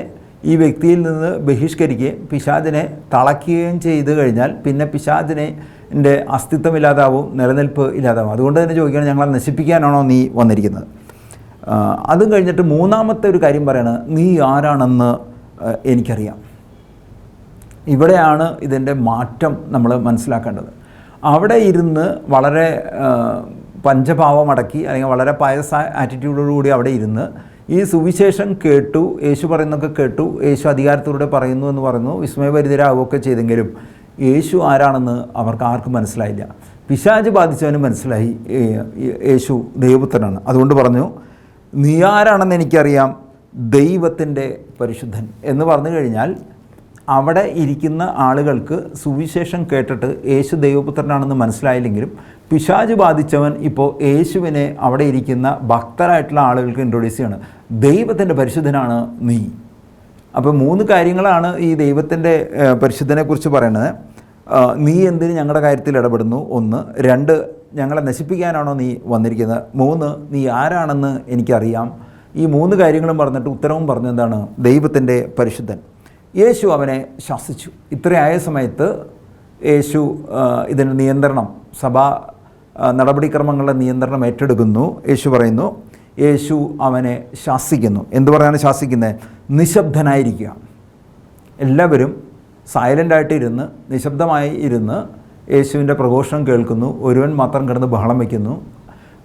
ഈ വ്യക്തിയിൽ നിന്ന് ബഹിഷ്കരിക്കുകയും പിശാചിനെ തളയ്ക്കുകയും ചെയ്തു കഴിഞ്ഞാൽ പിന്നെ പിശാചിൻ്റെ അസ്തിത്വം ഇല്ലാതാവും, നിലനിൽപ്പ് ഇല്ലാതാവും. അതുകൊണ്ട് തന്നെ ചോദിക്കുകയാണ്, ഞങ്ങളെ നശിപ്പിക്കാനാണോ നീ വന്നിരിക്കുന്നത്? അതും കഴിഞ്ഞിട്ട് മൂന്നാമത്തെ ഒരു കാര്യം പറയണത്, നീ ആരാണെന്ന് എനിക്കറിയാം. ഇവിടെയാണ് ഇതിൻ്റെ മാറ്റം നമ്മൾ മനസ്സിലാക്കേണ്ടത്. അവിടെ ഇരുന്ന് വളരെ പഞ്ചഭാവമടക്കി അല്ലെങ്കിൽ വളരെ പയസ് ആറ്റിറ്റ്യൂഡോടുകൂടി അവിടെ ഇരുന്ന് ഈ സുവിശേഷം കേട്ടു, യേശു പറയുന്നതൊക്കെ കേട്ടു, യേശു അധികാരത്തോടെ പറയുന്നു എന്ന് പറയുന്നു, വിസ്മയഭരിതരാകുകയൊക്കെ ചെയ്തെങ്കിലും യേശു ആരാണെന്ന് അവർക്ക് ആർക്കും മനസ്സിലായില്ല. പിശാച് ബാധിച്ചവന് മനസ്സിലായി യേശു ദൈവപുത്രനാണ്. അതുകൊണ്ട് പറഞ്ഞു, നീ ആരാണെന്ന് എനിക്കറിയാം, ദൈവത്തിൻ്റെ പരിശുദ്ധൻ എന്ന് പറഞ്ഞു കഴിഞ്ഞാൽ അവിടെ ഇരിക്കുന്ന ആളുകൾക്ക് സുവിശേഷം കേട്ടിട്ട് യേശു ദൈവപുത്രനാണെന്ന് മനസ്സിലായില്ലെങ്കിലും പിശാച് ബാധിച്ചവൻ ഇപ്പോൾ യേശുവിനെ അവിടെ ഇരിക്കുന്ന ഭക്തരായിട്ടുള്ള ആളുകൾക്ക് ഇൻട്രൊഡ്യൂസ് ചെയ്യാണ്, ദൈവത്തിൻ്റെ പരിശുദ്ധനാണ് നീ. അപ്പോൾ മൂന്ന് കാര്യങ്ങളാണ് ഈ ദൈവത്തിൻ്റെ പരിശുദ്ധനെക്കുറിച്ച് പറയുന്നത്. നീ എന്തിന് ഞങ്ങളുടെ കാര്യത്തിൽ ഇടപെടുന്നു? ഒന്ന്. രണ്ട്, ഞങ്ങളെ നശിപ്പിക്കാനാണോ നീ വന്നിരിക്കുന്നത്? മൂന്ന്, നീ ആരാണെന്ന് എനിക്കറിയാം. ഈ മൂന്ന് കാര്യങ്ങളും പറഞ്ഞിട്ട് ഉത്തരവും പറഞ്ഞെന്താണ്? ദൈവത്തിൻ്റെ പരിശുദ്ധൻ. യേശു അവനെ ശാസിച്ചു. ഇത്രയായ സമയത്ത് യേശു ഇതിൻ്റെ നിയന്ത്രണം, സഭാ നടപടിക്രമങ്ങളുടെ നിയന്ത്രണം ഏറ്റെടുക്കുന്നു. യേശു പറയുന്നു, യേശു അവനെ ശാസിക്കുന്നു. എന്തു പറയാനാണ് ശാസിക്കുന്നത്? നിശബ്ദനായിരിക്കുക. എല്ലാവരും സൈലൻ്റായിട്ട് ഇരുന്ന് നിശബ്ദമായി ഇരുന്ന് യേശുവിൻ്റെ പ്രഘോഷണം കേൾക്കുന്നു. ഒരുവൻ മാത്രം കിടന്ന് ബഹളം വയ്ക്കുന്നു.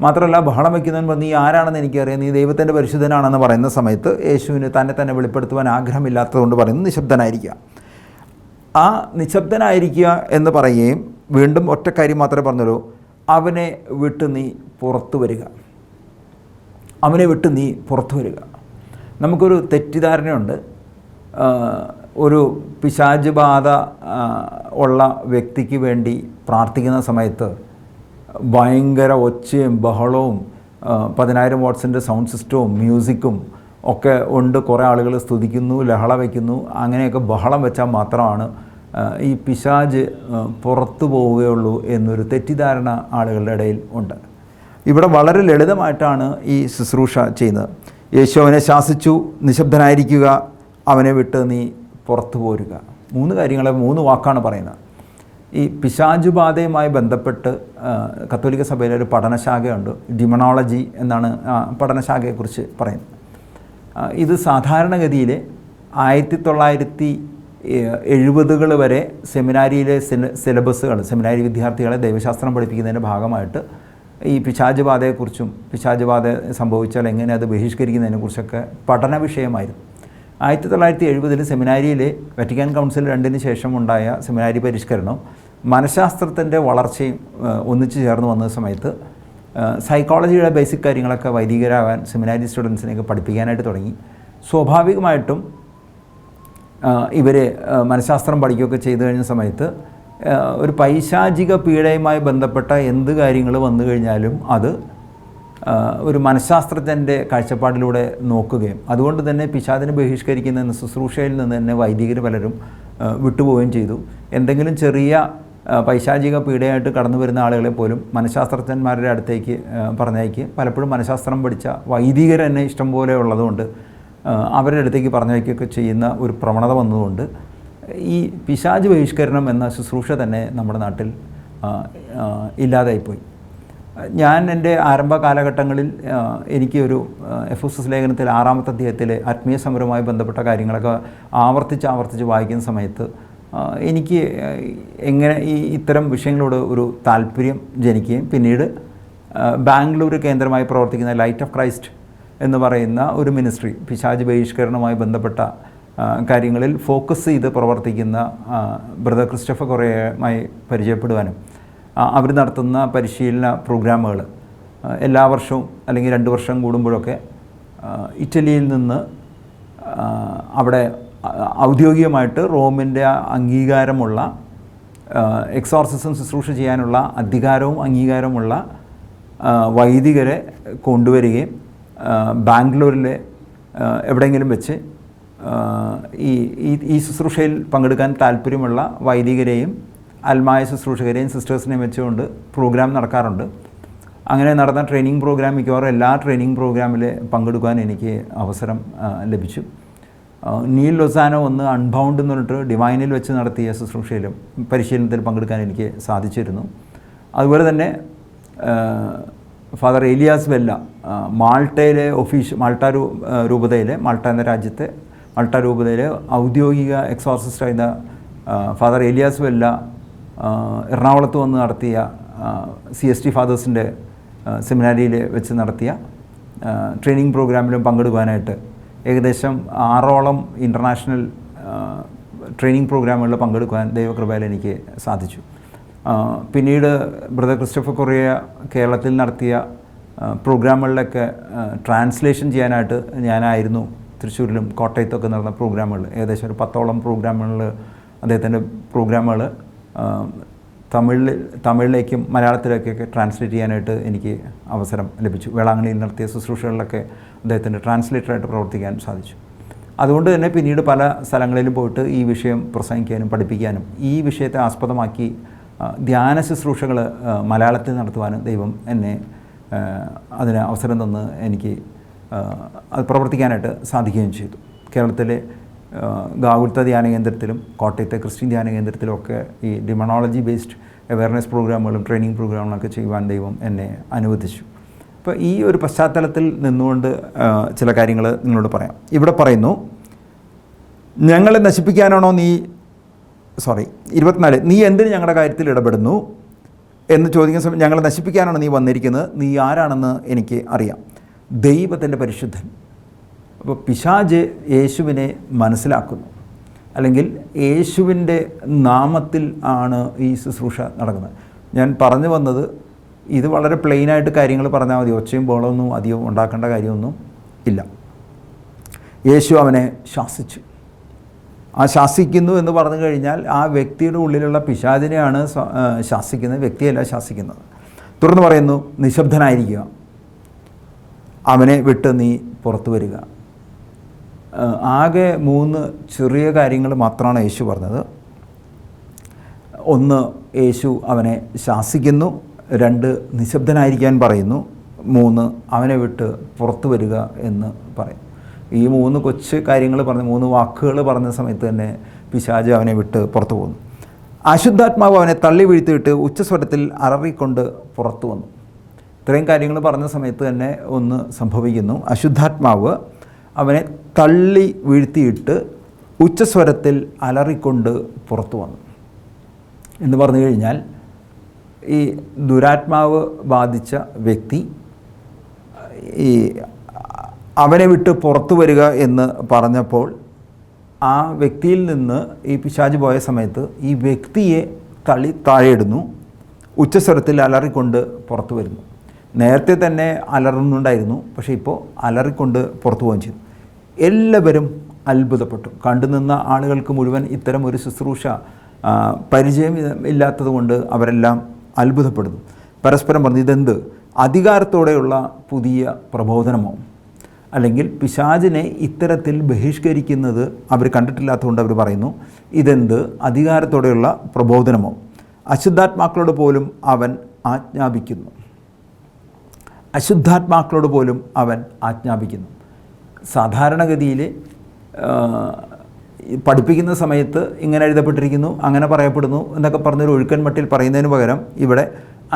മാത്രമല്ല, ബഹളം വയ്ക്കുന്നവൻ നീ ആരാണെന്ന് എനിക്കറിയാം, നീ ദൈവത്തിൻ്റെ പരിശുദ്ധനാണെന്ന് പറയുന്ന സമയത്ത് യേശുവിന് തന്നെ വെളിപ്പെടുത്തുവാൻ ആഗ്രഹമില്ലാത്തതുകൊണ്ട് പറയുന്നു നിശബ്ദനായിരിക്കുക. ആ നിശബ്ദനായിരിക്കുക എന്ന് പറയുകയും വീണ്ടും ഒറ്റ കാര്യം മാത്രമേ പറഞ്ഞുള്ളൂ, അവനെ വിട്ട് നീ പുറത്തു വരിക. അവനെ വിട്ട് നീ പുറത്തു വരിക. നമുക്കൊരു തെറ്റിദ്ധാരണയുണ്ട്, ഒരു പിശാച് ബാധ ഉള്ള വ്യക്തിക്ക് വേണ്ടി പ്രാർത്ഥിക്കുന്ന സമയത്ത് ഭയങ്കര ഒച്ചയും ബഹളവും 10,000 വാട്ട്സിൻ്റെ സൗണ്ട് സിസ്റ്റവും മ്യൂസിക്കും ഒക്കെ ഉണ്ട്, കുറേ ആളുകൾ സ്തുതിക്കുന്നു, ലഹള വയ്ക്കുന്നു. അങ്ങനെയൊക്കെ ബഹളം വെച്ചാൽ മാത്രമാണ് ഈ പിശാച് പുറത്തു പോവുകയുള്ളൂ എന്നൊരു തെറ്റിദ്ധാരണ ആളുകളുടെ ഇടയിൽ ഉണ്ട്. ഇവിടെ വളരെ ലളിതമായിട്ടാണ് ഈ ശുശ്രൂഷ ചെയ്യുന്നത്. യേശു അവനെ ശാസിച്ചു, നിശബ്ദനായിരിക്കുക, അവനെ വിട്ട് നീ പുറത്തു പോരുക. മൂന്ന് കാര്യങ്ങളെ 3 വാക്കാണ് പറയുന്നത്. ഈ പിശാചുബാധയുമായി ബന്ധപ്പെട്ട് കത്തോലിക്ക സഭയിലെ ഒരു പഠനശാഖയുണ്ട്, ഡിമണോളജി എന്നാണ് പഠനശാഖയെക്കുറിച്ച് പറയുന്നത്. ഇത് സാധാരണഗതിയിൽ 1970 വരെ സെമിനാരിയിലെ സിലബസുകൾ, സെമിനാരി വിദ്യാർത്ഥികളെ ദൈവശാസ്ത്രം പഠിപ്പിക്കുന്നതിൻ്റെ ഭാഗമായിട്ട് ഈ പിശാചുബാധയെക്കുറിച്ചും പിശാചുബാധ സംഭവിച്ചാൽ എങ്ങനെ അത് ബഹിഷ്കരിക്കുന്നതിനെക്കുറിച്ചൊക്കെ പഠന വിഷയമായിരുന്നു. 1970 സെമിനാരിയിലെ വറ്റിക്കാൻ കൗൺസിൽ 2 ശേഷം ഉണ്ടായ സെമിനാരി പരിഷ്കരണം മനഃശാസ്ത്രത്തിൻ്റെ വളർച്ചയും ഒന്നിച്ചു ചേർന്ന് വന്ന സമയത്ത് സൈക്കോളജിയുടെ ബേസിക് കാര്യങ്ങളൊക്കെ വൈദികരാകാൻ സെമിനാരി സ്റ്റുഡൻസിനെയൊക്കെ പഠിപ്പിക്കാനായിട്ട് തുടങ്ങി. സ്വാഭാവികമായിട്ടും ഇവർ മനഃശാസ്ത്രം പഠിക്കുകയൊക്കെ ചെയ്തു കഴിഞ്ഞ സമയത്ത് ഒരു പൈശാചിക പീഡയുമായി ബന്ധപ്പെട്ട എന്ത് കാര്യങ്ങൾ വന്നു കഴിഞ്ഞാലും അത് ഒരു മനഃശാസ്ത്രജ്ഞൻ്റെ കാഴ്ചപ്പാടിലൂടെ നോക്കുകയും അതുകൊണ്ട് തന്നെ പിശാചിനെ ബഹിഷ്കരിക്കുന്ന ശുശ്രൂഷയിൽ നിന്ന് തന്നെ വൈദികർ പലരും വിട്ടുപോവുകയും ചെയ്തു. എന്തെങ്കിലും ചെറിയ പൈശാചിക പീഡയായിട്ട് കടന്നു വരുന്ന ആളുകളെ പോലും മനഃശാസ്ത്രജ്ഞന്മാരുടെ അടുത്തേക്ക് പറഞ്ഞയക്ക് പലപ്പോഴും മനഃശാസ്ത്രം പഠിച്ച വൈദികർ തന്നെ ഇഷ്ടംപോലെ ഉള്ളതുകൊണ്ട് അവരുടെ അടുത്തേക്ക് പറഞ്ഞയക്കുകയൊക്കെ ചെയ്യുന്ന ഒരു പ്രവണത വന്നതുകൊണ്ട് ഈ പിശാച് ബഹിഷ്കരണം എന്ന ശുശ്രൂഷ തന്നെ നമ്മുടെ നാട്ടിൽ ഇല്ലാതായിപ്പോയി. ഞാൻ എൻ്റെ ആരംഭ കാലഘട്ടങ്ങളിൽ എനിക്ക് ഒരു എഫെസോസ് ലേഖനത്തിൽ 6-ാമത്തെ അധ്യായത്തിലെ ആത്മീയ സമരവുമായി ബന്ധപ്പെട്ട കാര്യങ്ങളൊക്കെ ആവർത്തിച്ച് വായിക്കുന്ന സമയത്ത് എനിക്ക് എങ്ങനെ ഇത്തരം വിഷയങ്ങളോട് ഒരു താല്പര്യം ജനിക്കുകയും പിന്നീട് ബാംഗ്ലൂർ കേന്ദ്രമായി പ്രവർത്തിക്കുന്ന ലൈറ്റ് ഓഫ് ക്രൈസ്റ്റ് എന്ന് പറയുന്ന ഒരു മിനിസ്ട്രി, പിശാച് ബഹിഷ്കരണവുമായി ബന്ധപ്പെട്ട കാര്യങ്ങളിൽ ഫോക്കസ് ചെയ്ത് പ്രവർത്തിക്കുന്ന ബ്രദർ ക്രിസ്റ്റഫർ കൊറിയയുമായി പരിചയപ്പെടുവാനും അവർ നടത്തുന്ന പരിശീലന പ്രോഗ്രാമുകൾ എല്ലാ വർഷവും അല്ലെങ്കിൽ 2 വർഷം കൂടുമ്പോഴൊക്കെ ഇറ്റലിയിൽ നിന്ന് അവിടെ ഔദ്യോഗികമായിട്ട് റോമിൻ്റെ അംഗീകാരമുള്ള എക്സോർസിസം ശുശ്രൂഷ ചെയ്യാനുള്ള അധികാരവും അംഗീകാരമുള്ള വൈദികരെ കൊണ്ടുവരികയും ബാംഗ്ലൂരിലെ എവിടെയെങ്കിലും വെച്ച് ഈ ശുശ്രൂഷയിൽ പങ്കെടുക്കാൻ താല്പര്യമുള്ള വൈദികരെയും ആത്മായ ശുശ്രൂഷകരെയും സിസ്റ്റേഴ്സിനെയും വെച്ചുകൊണ്ട് പ്രോഗ്രാം നടക്കാറുണ്ട്. അങ്ങനെ നടന്ന ട്രെയിനിങ് പ്രോഗ്രാം മിക്കവാറും എല്ലാ ട്രെയിനിങ് പ്രോഗ്രാമിൽ പങ്കെടുക്കാൻ എനിക്ക് അവസരം ലഭിച്ചു. നീൽ ലൊസാനോ ഒന്ന് അൺബൗണ്ട് എന്ന് പറഞ്ഞിട്ട് ഡിവൈനിൽ വെച്ച് നടത്തിയ ശുശ്രൂഷയിലും പരിശീലനത്തിൽ പങ്കെടുക്കാൻ എനിക്ക് സാധിച്ചിരുന്നു. അതുപോലെ തന്നെ ഫാദർ ഏലിയാസ് വെല്ല മാൾട്ടയിലെ മാൾട്ട രൂപതയിലെ മാൾട്ട എന്ന രാജ്യത്തെ മാൾട്ട രൂപതയിലെ ഔദ്യോഗിക എക്സോർസിസ്റ്റായിരുന്ന ഫാദർ ഏലിയാസ് വെല്ല എറണാകുളത്ത് വന്ന് നടത്തിയ CST ഫാദേഴ്സിൻ്റെ സെമിനാരിയിൽ വെച്ച് നടത്തിയ ട്രെയിനിങ് പ്രോഗ്രാമിലും പങ്കെടുക്കാനായിട്ട് ഏകദേശം 6ഓളം ഇൻ്റർനാഷണൽ ട്രെയിനിങ് പ്രോഗ്രാമുകളിൽ പങ്കെടുക്കാൻ ദൈവകൃപയിൽ എനിക്ക് സാധിച്ചു. പിന്നീട് ബ്രദർ ക്രിസ്റ്റഫർ കൊറിയ കേരളത്തിൽ നടത്തിയ പ്രോഗ്രാമുകളിലൊക്കെ ട്രാൻസ്ലേഷൻ ചെയ്യാനായിട്ട് ഞാനായിരുന്നു തൃശ്ശൂരിലും കോട്ടയത്തൊക്കെ നടന്ന പ്രോഗ്രാമുകൾ. ഏകദേശം ഒരു 10ഓളം പ്രോഗ്രാമുകളിൽ അദ്ദേഹത്തിൻ്റെ പ്രോഗ്രാമുകൾ തമിഴിലേക്കും മലയാളത്തിലേക്കൊക്കെ ട്രാൻസ്ലേറ്റ് ചെയ്യാനായിട്ട് എനിക്ക് അവസരം ലഭിച്ചു. വേളാങ്കണ്ണിയിൽ നടത്തിയ ശുശ്രൂഷകളിലൊക്കെ അദ്ദേഹത്തിൻ്റെ ട്രാൻസ്ലേറ്ററായിട്ട് പ്രവർത്തിക്കാൻ സാധിച്ചു. അതുകൊണ്ട് തന്നെ പിന്നീട് പല സ്ഥലങ്ങളിലും പോയിട്ട് ഈ വിഷയം പ്രസംഗിക്കാനും പഠിപ്പിക്കാനും ഈ വിഷയത്തെ ആസ്പദമാക്കി ധ്യാന ശുശ്രൂഷകൾ മലയാളത്തിൽ നടത്തുവാനും ദൈവം എന്നെ അതിന് അവസരം തന്ന് എനിക്ക് അത് പ്രവർത്തിക്കാനായിട്ട് സാധിക്കുകയും ചെയ്തു. കേരളത്തിലെ ഗാഗുൽത്ത ധ്യാന കേന്ദ്രത്തിലും കോട്ടയത്തെ ക്രിസ്ത്യൻ ധ്യാന കേന്ദ്രത്തിലും ഒക്കെ ഈ ഡിമണോളജി ബേസ്ഡ് അവയർനെസ് പ്രോഗ്രാമുകളും ട്രെയിനിങ് പ്രോഗ്രാമുകളൊക്കെ ചെയ്യുവാൻ ദൈവം എന്നെ അനുവദിച്ചു. അപ്പോൾ ഈ ഒരു പശ്ചാത്തലത്തിൽ നിന്നുകൊണ്ട് ചില കാര്യങ്ങൾ നിങ്ങളോട് പറയാം. ഇവിടെ പറയുന്നു, ഞങ്ങളെ നശിപ്പിക്കാനാണോ 24 നീ എന്തിന് ഞങ്ങളുടെ കാര്യത്തിൽ ഇടപെടുന്നു എന്ന് ചോദിക്കുന്ന സമയം ഞങ്ങളെ നശിപ്പിക്കാനാണ് നീ വന്നിരിക്കുന്നത്, നീ ആരാണെന്ന് എനിക്ക് അറിയാം, ദൈവത്തിൻ്റെ പരിശുദ്ധൻ. അപ്പോൾ പിശാച് യേശുവിനെ മനസ്സിലാക്കുന്നു, അല്ലെങ്കിൽ യേശുവിൻ്റെ നാമത്തിൽ ആണ് ഈ ശുശ്രൂഷ നടക്കുന്നത്. ഞാൻ പറഞ്ഞു വന്നത് ഇത് വളരെ പ്ലെയിനായിട്ട് കാര്യങ്ങൾ പറഞ്ഞാൽ മതി, ഒച്ചയും ബഹളമൊന്നും അധികം ഉണ്ടാക്കേണ്ട കാര്യമൊന്നും ഇല്ല. യേശു അവനെ ശാസിച്ചു. ആ ശാസിക്കുന്നു എന്ന് പറഞ്ഞു കഴിഞ്ഞാൽ ആ വ്യക്തിയുടെ ഉള്ളിലുള്ള പിശാചിനെയാണ് ശാസിക്കുന്നത്, വ്യക്തിയല്ല ശാസിക്കുന്നത്. തുടർന്ന് പറയുന്നു, നിശബ്ദനായിരിക്കുക, അവനെ വിട്ട് നീ പുറത്തു വരിക. ആകെ 3 ചെറിയ കാര്യങ്ങൾ മാത്രമാണ് യേശു പറഞ്ഞത്. 1, യേശു അവനെ ശാസിക്കുന്നു. 2, നിശബ്ദനായിരിക്കാൻ പറയുന്നു. 3, അവനെ വിട്ട് പുറത്തു വരിക എന്ന് പറയും. ഈ 3 കൊച്ചു കാര്യങ്ങൾ പറഞ്ഞ് 3 വാക്കുകൾ പറഞ്ഞ സമയത്ത് തന്നെ പിശാച് അവനെ വിട്ട് പുറത്തു പോകുന്നു. അശുദ്ധാത്മാവ് അവനെ തള്ളി വീഴ്ത്തിയിട്ട് ഉച്ചസ്വരത്തിൽ അലറിക്കൊണ്ട് പുറത്തു വന്നു. ഇത്രയും കാര്യങ്ങൾ പറഞ്ഞ സമയത്ത് തന്നെ ഒന്ന് സംഭവിക്കുന്നു. അശുദ്ധാത്മാവ് അവനെ തള്ളി വീഴ്ത്തിയിട്ട് ഉച്ചസ്വരത്തിൽ അലറിക്കൊണ്ട് പുറത്തു വന്നു എന്ന് പറഞ്ഞു കഴിഞ്ഞാൽ, ഈ ദുരാത്മാവ് ബാധിച്ച വ്യക്തി ഈ അവനെ വിട്ട് പുറത്തു വരിക എന്ന് പറഞ്ഞപ്പോൾ ആ വ്യക്തിയിൽ നിന്ന് ഈ പിശാച് പോയ സമയത്ത് ഈ വ്യക്തിയെ തള്ളി താഴെയിടുന്നു, ഉച്ചസ്വരത്തിൽ അലറിക്കൊണ്ട് പുറത്തു വരുന്നു. നേരത്തെ തന്നെ അലറുന്നുണ്ടായിരുന്നു, പക്ഷേ ഇപ്പോൾ അലറിക്കൊണ്ട് പുറത്തു പോവുകയും ചെയ്തു. എല്ലാവരും അത്ഭുതപ്പെട്ടു. കണ്ടുനിന്ന ആളുകൾക്ക് മുഴുവൻ ഇത്തരം ഒരു ശുശ്രൂഷ പരിചയം ഇല്ലാത്തത് കൊണ്ട് അവരെല്ലാം അത്ഭുതപ്പെടുന്നു. പരസ്പരം പറഞ്ഞു, ഇതെന്ത് അധികാരത്തോടെയുള്ള പുതിയ പ്രബോധനമോ, അല്ലെങ്കിൽ പിശാചിനെ ഇത്തരത്തിൽ ബഹിഷ്കരിക്കുന്നത് അവർ കണ്ടിട്ടില്ലാത്തതുകൊണ്ട് അവർ പറയുന്നു, ഇതെന്ത് അധികാരത്തോടെയുള്ള പ്രബോധനമോ, അശുദ്ധാത്മാക്കളോട് പോലും അവൻ ആജ്ഞാപിക്കുന്നു. അശുദ്ധാത്മാക്കളോട് പോലും അവൻ ആജ്ഞാപിക്കുന്നു. സാധാരണഗതിയിൽ പഠിപ്പിക്കുന്ന സമയത്ത് ഇങ്ങനെ എഴുതപ്പെട്ടിരിക്കുന്നു, അങ്ങനെ പറയപ്പെടുന്നു എന്നൊക്കെ പറഞ്ഞൊരു ഒഴുക്കൻ മട്ടിൽ പറയുന്നതിന് പകരം ഇവിടെ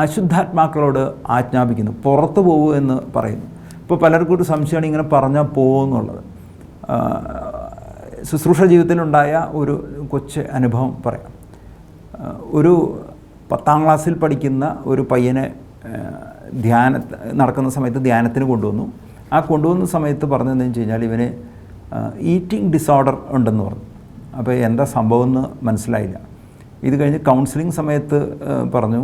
അശുദ്ധാത്മാക്കളോട് ആജ്ഞാപിക്കുന്നു, പുറത്തു പോകൂ എന്ന് പറയുന്നു. ഇപ്പോൾ പലർക്കും ഒരു സംശയമാണ് ഇങ്ങനെ പറഞ്ഞാൽ പോകുമെന്നുള്ളത്. ശുശ്രൂഷ ജീവിതത്തിലുണ്ടായ ഒരു കൊച്ചു അനുഭവം പറയാം. ഒരു 10ാം ക്ലാസ്സിൽ പഠിക്കുന്ന ഒരു പയ്യനെ നടക്കുന്ന സമയത്ത് ധ്യാനത്തിന് കൊണ്ടുവന്നു. ആ കൊണ്ടുവന്ന സമയത്ത് പറഞ്ഞതെന്ന് വെച്ച് കഴിഞ്ഞാൽ ഇവന് ഈറ്റിംഗ് ഡിസോർഡർ ഉണ്ടെന്ന് പറഞ്ഞു. അപ്പോൾ എന്താ സംഭവം എന്ന് മനസ്സിലായില്ല. ഇത് കഴിഞ്ഞ് കൗൺസിലിംഗ് സമയത്ത് പറഞ്ഞു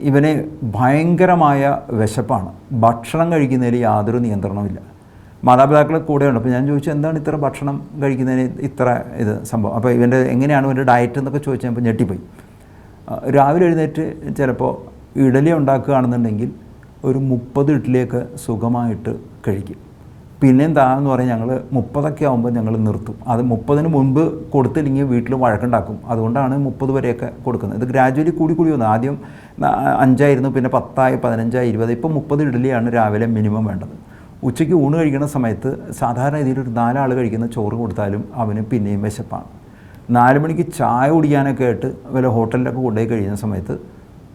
ഇവന് ഭയങ്കരമായ വിശപ്പാണ്, ഭക്ഷണം കഴിക്കുന്നതിൽ യാതൊരു നിയന്ത്രണമില്ല. മാതാപിതാക്കൾ കൂടെയുണ്ട്. അപ്പോൾ ഞാൻ ചോദിച്ചു എന്താണ് ഇത്ര ഭക്ഷണം കഴിക്കുന്നതിന് ഇത്ര ഇത് സംഭവം, അപ്പോൾ ഇവൻ്റെ എങ്ങനെയാണ് ഇവൻ്റെ ഡയറ്റ് എന്നൊക്കെ ചോദിച്ചപ്പോൾ ഞെട്ടിപ്പോയി. രാവിലെ എഴുന്നേറ്റ് ചിലപ്പോൾ ഇഡലി ഉണ്ടാക്കുകയാണെന്നുണ്ടെങ്കിൽ ഒരു 30 ഇഡ്ഡലിയൊക്കെ സുഖമായിട്ട് കഴിക്കും. പിന്നെ എന്താണെന്ന് പറഞ്ഞാൽ ഞങ്ങൾ 30 ആകുമ്പോൾ ഞങ്ങൾ നിർത്തും. അത് 30-ന് മുൻപ് കൊടുത്തില്ലെങ്കിൽ വീട്ടിൽ വഴക്കുണ്ടാക്കും. അതുകൊണ്ടാണ് 30 വരെയൊക്കെ കൊടുക്കുന്നത്. ഇത് ഗ്രാജുവലി കൂടി വന്നു. ആദ്യം 5 ആയിരുന്നു, പിന്നെ 10 15 20, ഇപ്പോൾ 30 ഇഡ്ഡലിയാണ് രാവിലെ മിനിമം വേണ്ടത്. ഉച്ചയ്ക്ക് ഊണ് കഴിക്കുന്ന സമയത്ത് സാധാരണ രീതിയിൽ ഒരു 4 ആൾ കഴിക്കുന്ന ചോറ് കൊടുത്താലും അവന് പിന്നെയും വിശപ്പാണ്. 4 മണിക്ക് ചായ കുടിക്കാനൊക്കെ ആയിട്ട് വല്ല ഹോട്ടലിലൊക്കെ കൊണ്ടുപോയി കഴിയുന്ന സമയത്ത്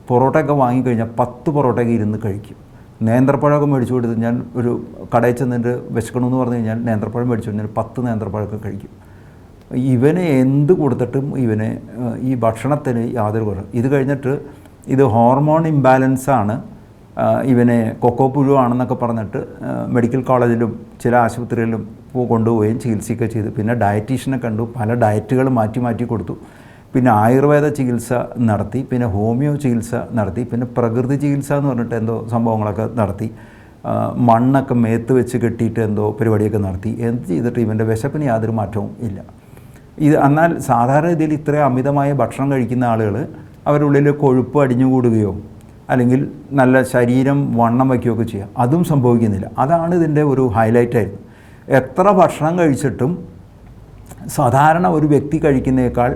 പൊറോട്ടയൊക്കെ വാങ്ങിക്കഴിഞ്ഞാൽ 10 പൊറോട്ടയൊക്കെ ഇരുന്ന് കഴിക്കും. നേന്ത്രപ്പഴമൊക്കെ മേടിച്ചു കൊടുത്ത് ഞാൻ ഒരു കടയിൽ ചെന്നിട്ട് വിശക്കണമെന്ന് പറഞ്ഞു കഴിഞ്ഞാൽ നേന്ത്രപ്പഴം മേടിച്ചു കഴിഞ്ഞാൽ 10 നേന്ത്രപ്പഴമൊക്കെ കഴിക്കും. ഇവനെ എന്ത് കൊടുത്തിട്ടും ഇവന് ഈ ഭക്ഷണത്തിന് യാതൊരു കുറവ്. ഇത് കഴിഞ്ഞിട്ട് ഇത് ഹോർമോൺ ഇംബാലൻസാണ്, ഇവനെ കൊക്കോ പുഴുവാണെന്നൊക്കെ പറഞ്ഞിട്ട് മെഡിക്കൽ കോളേജിലും ചില ആശുപത്രികളിലും കൊണ്ടുപോവുകയും ചികിത്സയൊക്കെ ചെയ്തു. പിന്നെ ഡയറ്റീഷ്യനെ കണ്ടു, പല ഡയറ്റുകൾ മാറ്റി കൊടുത്തു. പിന്നെ ആയുർവേദ ചികിത്സ നടത്തി, പിന്നെ ഹോമിയോ ചികിത്സ നടത്തി, പിന്നെ പ്രകൃതി ചികിത്സ എന്ന് പറഞ്ഞിട്ട് എന്തോ സംഭവങ്ങളൊക്കെ നടത്തി. മണ്ണൊക്കെ മേത്ത് വെച്ച് കെട്ടിയിട്ട് എന്തോ പരിപാടിയൊക്കെ നടത്തി. എന്ത് ചെയ്തിട്ട് ഇവൻ്റെ വിശപ്പിന് യാതൊരു മാറ്റവും ഇല്ല. എന്നാൽ സാധാരണ രീതിയിൽ ഇത്രയും അമിതമായ ഭക്ഷണം കഴിക്കുന്ന ആളുകൾ അവരുടെ ഉള്ളിൽ കൊഴുപ്പ് അടിഞ്ഞുകൂടുകയോ അല്ലെങ്കിൽ നല്ല ശരീരം വണ്ണം വയ്ക്കുകയൊക്കെ ചെയ്യുക, അതും സംഭവിക്കുന്നില്ല. അതാണ് ഇതിൻ്റെ ഒരു ഹൈലൈറ്റായിരുന്നു. എത്ര ഭക്ഷണം കഴിച്ചിട്ടും സാധാരണ ഒരു വ്യക്തി കഴിക്കുന്നേക്കാൾ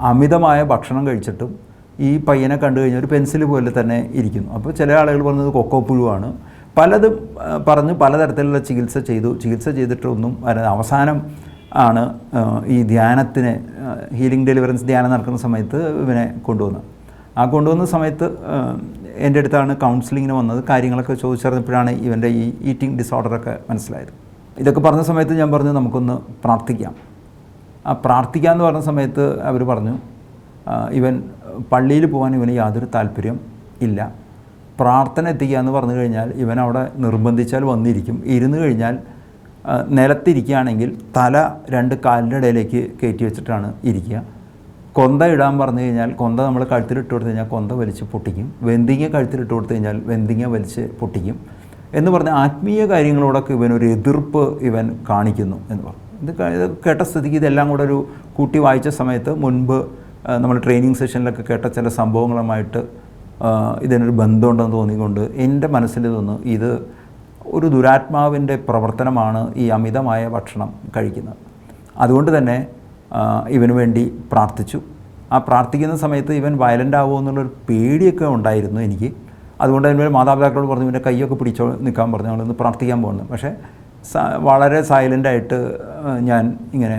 അമിതമായ ഭക്ഷണം കഴിച്ചിട്ടും ഈ പയ്യനെ കണ്ടു കഴിഞ്ഞാൽ ഒരു പെൻസിൽ പോലെ തന്നെ ഇരിക്കുന്നു. അപ്പോൾ ചില ആളുകൾ പറഞ്ഞത് കൊക്കോ പുഴുവാണ്, പലതും പറഞ്ഞ് പലതരത്തിലുള്ള ചികിത്സ ചെയ്തിട്ടൊന്നും അവസാനം ആണ് ഈ ധ്യാനത്തിന് ഹീലിംഗ് ഡെലിവറൻസ് ധ്യാനം നടക്കുന്ന സമയത്ത് ഇവനെ കൊണ്ടുവന്നത്. ആ കൊണ്ടുവന്ന സമയത്ത് എൻ്റെ അടുത്താണ് കൗൺസിലിങ്ങിന് വന്നത്. കാര്യങ്ങളൊക്കെ ചോദിച്ചറിഞ്ഞപ്പോഴാണ് ഇവൻ്റെ ഈ ഈറ്റിംഗ് ഡിസോർഡറൊക്കെ മനസ്സിലായത്. ഇതൊക്കെ പറഞ്ഞ സമയത്ത് ഞാൻ പറഞ്ഞു നമുക്കൊന്ന് പ്രാർത്ഥിക്കാം. ആ പ്രാർത്ഥിക്കാമെന്ന് പറഞ്ഞ സമയത്ത് അവർ പറഞ്ഞു ഇവൻ പള്ളിയിൽ പോകാൻ ഇവന് യാതൊരു താല്പര്യം ഇല്ല. പ്രാർത്ഥന എത്തിക്കുക എന്ന് പറഞ്ഞു കഴിഞ്ഞാൽ ഇവൻ അവിടെ നിർബന്ധിച്ചാൽ വന്നിരിക്കും. ഇരുന്ന് കഴിഞ്ഞാൽ നിലത്തിരിക്കുകയാണെങ്കിൽ തല 2 കാലിൻ്റെ ഇടയിലേക്ക് കയറ്റി വെച്ചിട്ടാണ് ഇരിക്കുക. കൊന്ത ഇടാൻ പറഞ്ഞു കഴിഞ്ഞാൽ കൊന്ത നമ്മൾ കഴുത്തിലിട്ട് കൊടുത്തു കഴിഞ്ഞാൽ കൊന്ത വലിച്ച് പൊട്ടിക്കും. വെന്തിങ്ങ കഴുത്തിലിട്ട് കൊടുത്തു കഴിഞ്ഞാൽ വെന്തിങ്ങ വലിച്ച് പൊട്ടിക്കും എന്ന് പറഞ്ഞ ആത്മീയ കാര്യങ്ങളോടൊക്കെ ഇവനൊരു എതിർപ്പ് ഇവൻ കാണിക്കുന്നു എന്ന് പറഞ്ഞു. ഇത് കേട്ട സ്ഥിതിക്ക് ഇതെല്ലാം കൂടെ ഒരു കൂട്ടി വായിച്ച സമയത്ത് മുൻപ് നമ്മൾ ട്രെയിനിങ് സെഷനിലൊക്കെ കേട്ട ചില സംഭവങ്ങളുമായിട്ട് ഇതിനൊരു ബന്ധമുണ്ടെന്ന് തോന്നിക്കൊണ്ട് എൻ്റെ മനസ്സിൽ തോന്നുന്നു ഇത് ഒരു ദുരാത്മാവിൻ്റെ പ്രവർത്തനമാണ് ഈ അമിതമായ ഭക്ഷണം കഴിക്കുന്നത്. അതുകൊണ്ട് തന്നെ ഇവന് വേണ്ടി പ്രാർത്ഥിച്ചു. ആ പ്രാർത്ഥിക്കുന്ന സമയത്ത് ഇവൻ വയലൻ്റ് ആവുമോ എന്നുള്ളൊരു പേടിയൊക്കെ ഉണ്ടായിരുന്നു എനിക്ക്. അതുകൊണ്ട് തന്നെ മാതാപിതാക്കളോട് പറഞ്ഞു ഇവൻ്റെ കൈയൊക്കെ പിടിച്ചോ നിൽക്കാൻ പറഞ്ഞു, ഞങ്ങളൊന്ന് പ്രാർത്ഥിക്കാൻ പോകുന്നു. പക്ഷേ വളരെ സൈലൻ്റായിട്ട് ഞാൻ ഇങ്ങനെ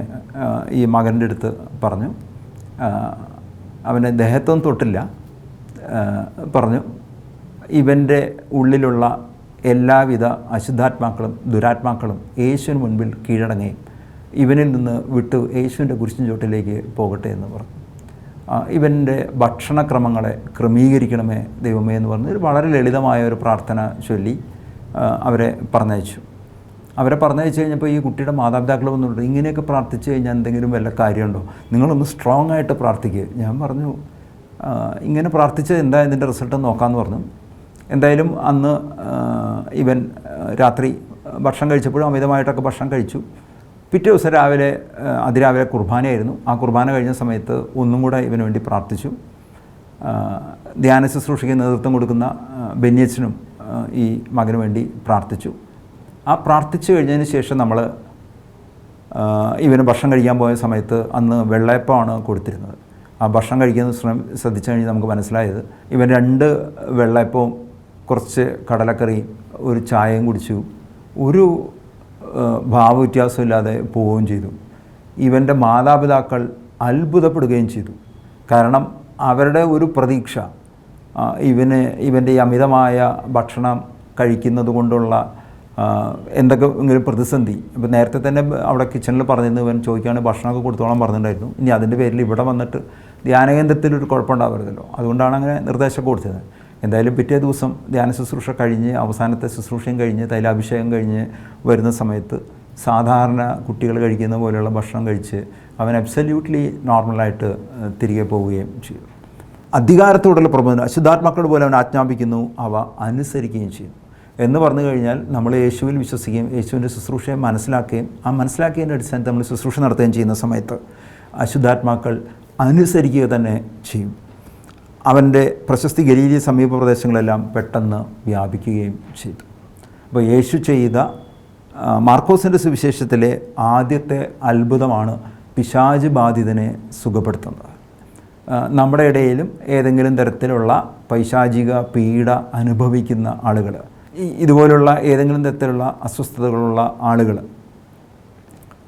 ഈ മകൻ്റെ അടുത്ത് പറഞ്ഞു, അവൻ്റെ ദേഹത്തൊന്നും തൊട്ടില്ല, പറഞ്ഞു ഇവൻ്റെ ഉള്ളിലുള്ള എല്ലാവിധ അശുദ്ധാത്മാക്കളും ദുരാത്മാക്കളും യേശുവിന് മുൻപിൽ കീഴടങ്ങുകയും ഇവനിൽ നിന്ന് വിട്ട് യേശുവിൻ്റെ കുരിശിൻ ചോട്ടിലേക്ക് പോകട്ടെ എന്ന് പറഞ്ഞു. ഇവൻ്റെ ഭക്ഷണക്രമങ്ങളെ ക്രമീകരിക്കണമേ ദൈവമേ എന്ന് പറഞ്ഞ് ഒരു വളരെ ലളിതമായ ഒരു പ്രാർത്ഥന ചൊല്ലി അവരെ പറഞ്ഞയച്ചു. അവരെ പറഞ്ഞയച്ചു കഴിഞ്ഞപ്പോൾ ഈ കുട്ടിയുടെ മാതാപിതാക്കൾ വന്നിട്ടുണ്ട്, ഇങ്ങനെയൊക്കെ പ്രാർത്ഥിച്ചു കഴിഞ്ഞാൽ എന്തെങ്കിലും വല്ല കാര്യമുണ്ടോ, നിങ്ങളൊന്ന് സ്ട്രോങ് ആയിട്ട് പ്രാർത്ഥിക്കുക. ഞാൻ പറഞ്ഞു ഇങ്ങനെ പ്രാർത്ഥിച്ച് എന്താ ഇതിൻ്റെ റിസൾട്ട് നോക്കാമെന്ന് പറഞ്ഞു. എന്തായാലും അന്ന് ഇവൻ രാത്രി ഭക്ഷണം കഴിച്ചപ്പോഴും അമിതമായിട്ടൊക്കെ ഭക്ഷണം കഴിച്ചു. പിറ്റേ ദിവസം അതിരാവിലെ കുർബാനയായിരുന്നു. ആ കുർബാന കഴിഞ്ഞ സമയത്ത് ഒന്നും കൂടെ ഇവന് വേണ്ടി പ്രാർത്ഥിച്ചു. ധ്യാന ശുശ്രൂഷയ്ക്ക് നേതൃത്വം കൊടുക്കുന്ന ബെന്യച്ചനും ഈ മകന് വേണ്ടി പ്രാർത്ഥിച്ചു. ആ പ്രാർത്ഥിച്ചു കഴിഞ്ഞതിന് ശേഷം നമ്മൾ ഇവന് ഭക്ഷണം കഴിക്കാൻ പോയ സമയത്ത് അന്ന് വെള്ളയപ്പമാണ് കൊടുത്തിരുന്നത്. ആ ഭക്ഷണം കഴിക്കുന്നത് ശ്രദ്ധിച്ചു കഴിഞ്ഞാൽ നമുക്ക് മനസ്സിലായത് ഇവൻ 2 വെള്ളയപ്പവും കുറച്ച് കടലക്കറിയും ഒരു ചായയും കുടിച്ചു. ഒരു ഭാവവ്യത്യാസമില്ലാതെ പോവുകയും ചെയ്തു. ഇവൻ്റെ മാതാപിതാക്കൾ അത്ഭുതപ്പെടുകയും ചെയ്തു. കാരണം അവരുടെ ഒരു പ്രതീക്ഷ ഇവൻ്റെ ഈ അമിതമായ ഭക്ഷണം കഴിക്കുന്നത് കൊണ്ടുള്ള എന്തൊക്കെയെങ്കിലും പ്രതിസന്ധി. ഇപ്പോൾ നേരത്തെ തന്നെ അവിടെ കിച്ചണിൽ പറഞ്ഞിരുന്നു, ഇവൻ ചോദിക്കുകയാണെങ്കിൽ ഭക്ഷണമൊക്കെ കൊടുത്തോളം പറഞ്ഞിട്ടുണ്ടായിരുന്നു. ഇനി അതിൻ്റെ പേരിൽ ഇവിടെ വന്നിട്ട് ധ്യാനകേന്ദ്രത്തിലൊരു കുഴപ്പമുണ്ടാവരുതല്ലോ, അതുകൊണ്ടാണ് അങ്ങനെ നിർദ്ദേശം കൊടുത്തത്. എന്തായാലും പിറ്റേ ദിവസം ധ്യാന ശുശ്രൂഷ കഴിഞ്ഞ്, അവസാനത്തെ ശുശ്രൂഷയും കഴിഞ്ഞ്, തൈലാഭിഷേകം കഴിഞ്ഞ് വരുന്ന സമയത്ത് സാധാരണ കുട്ടികൾ കഴിക്കുന്ന പോലെയുള്ള ഭക്ഷണം കഴിച്ച് അവൻ അബ്സല്യൂട്ട്ലി നോർമലായിട്ട് തിരികെ പോവുകയും ചെയ്തു. അധികാരത്തോടുള്ള പ്രബോധനം, അശുദ്ധാത്മാക്കളോട് പോലെ അവൻ ആജ്ഞാപിക്കുന്നു, അവ അനുസരിക്കുകയും ചെയ്യും എന്ന് പറഞ്ഞു കഴിഞ്ഞാൽ നമ്മൾ യേശുവിൽ വിശ്വസിക്കുകയും യേശുവിൻ്റെ ശുശ്രൂഷയെ മനസ്സിലാക്കുകയും ആ മനസ്സിലാക്കിയതിൻ്റെ അടിസ്ഥാനത്തിൽ നമ്മൾ ശുശ്രൂഷ നടത്തുകയും ചെയ്യുന്ന സമയത്ത് അശുദ്ധാത്മാക്കൾ അനുസരിക്കുക തന്നെ ചെയ്യും. അവൻ്റെ പ്രശസ്തി ഗലീലിയ സമീപ പ്രദേശങ്ങളെല്ലാം പെട്ടെന്ന് വ്യാപിക്കുകയും ചെയ്തു. അപ്പോൾ യേശു ചെയ്ത മാർക്കോസിൻ്റെ സുവിശേഷത്തിലെ ആദ്യത്തെ അത്ഭുതമാണ് പിശാച് ബാധിതനെ സുഖപ്പെടുത്തുന്നത്. നമ്മുടെ ഇടയിലും ഏതെങ്കിലും തരത്തിലുള്ള പൈശാചിക പീഡ അനുഭവിക്കുന്ന ആളുകൾ, ഇതുപോലുള്ള ഏതെങ്കിലും തരത്തിലുള്ള അസ്വസ്ഥതകളുള്ള ആളുകൾ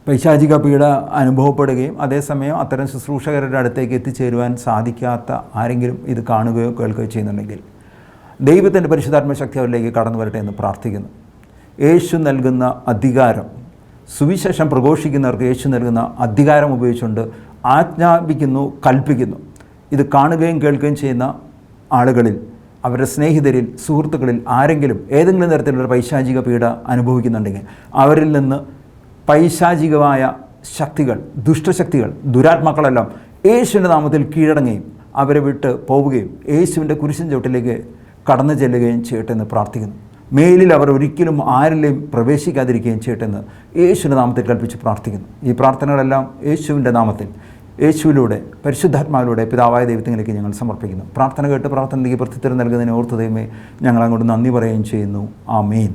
പൈശാചിക പീഡ അനുഭവപ്പെടുകയും അതേസമയം അത്തരം ശുശ്രൂഷകരുടെ അടുത്തേക്ക് എത്തിച്ചേരുവാൻ സാധിക്കാത്ത ആരെങ്കിലും ഇത് കാണുകയോ കേൾക്കുകയോ ചെയ്യുന്നുണ്ടെങ്കിൽ ദൈവത്തിൻ്റെ പരിശുദ്ധാത്മ ശക്തി അവരിലേക്ക് കടന്നു വരട്ടെ എന്ന് പ്രാർത്ഥിക്കുന്നു. യേശു നൽകുന്ന അധികാരം, സുവിശേഷം പ്രഘോഷിക്കുന്നവർക്ക് യേശു നൽകുന്ന അധികാരം ഉപയോഗിച്ചുകൊണ്ട് ആജ്ഞാപിക്കുന്നു, കൽപ്പിക്കുന്നു. ഇത് കാണുകയും കേൾക്കുകയും ചെയ്യുന്ന ആളുകളിൽ, അവരുടെ സ്നേഹിതരിൽ, സുഹൃത്തുക്കളിൽ ആരെങ്കിലും ഏതെങ്കിലും തരത്തിലുള്ള പൈശാചിക പീഡ അനുഭവിക്കുന്നുണ്ടെങ്കിൽ അവരിൽ നിന്ന് പൈശാചികമായ ശക്തികൾ, ദുഷ്ടശക്തികൾ, ദുരാത്മാക്കളെല്ലാം യേശുവിൻ്റെ നാമത്തിൽ കീഴടങ്ങുകയും അവരെ വിട്ട് പോവുകയും യേശുവിൻ്റെ കുരിശിൻ ചുവട്ടിലേക്ക് കടന്നു ചെല്ലുകയും ചെയ്യട്ടെ എന്ന് പ്രാർത്ഥിക്കുന്നു. മേലിൽ അവർ ഒരിക്കലും ആരിലെയും പ്രവേശിക്കാതിരിക്കുകയും ചെയ്യട്ടെ എന്ന് യേശുവിൻ്റെ നാമത്തിൽ കൽപ്പിച്ച് പ്രാർത്ഥിക്കുന്നു. ഈ പ്രാർത്ഥനകളെല്ലാം യേശുവിൻ്റെ നാമത്തിൽ, യേശുവിലൂടെ, പരിശുദ്ധാത്മാവിലൂടെ പിതാവായ ദൈവത്തിലേക്ക് ഞങ്ങൾ സമർപ്പിക്കുന്നു. പ്രാർത്ഥന കേട്ട് പ്രാർത്ഥനയ്ക്ക് പ്രത്യുത്തരം നൽകുന്നതിന് ഓർത്ത് ദൈവമേ ഞങ്ങൾ അങ്ങോട്ട് നന്ദി പറയുകയും ചെയ്യുന്നു. ആമേൻ.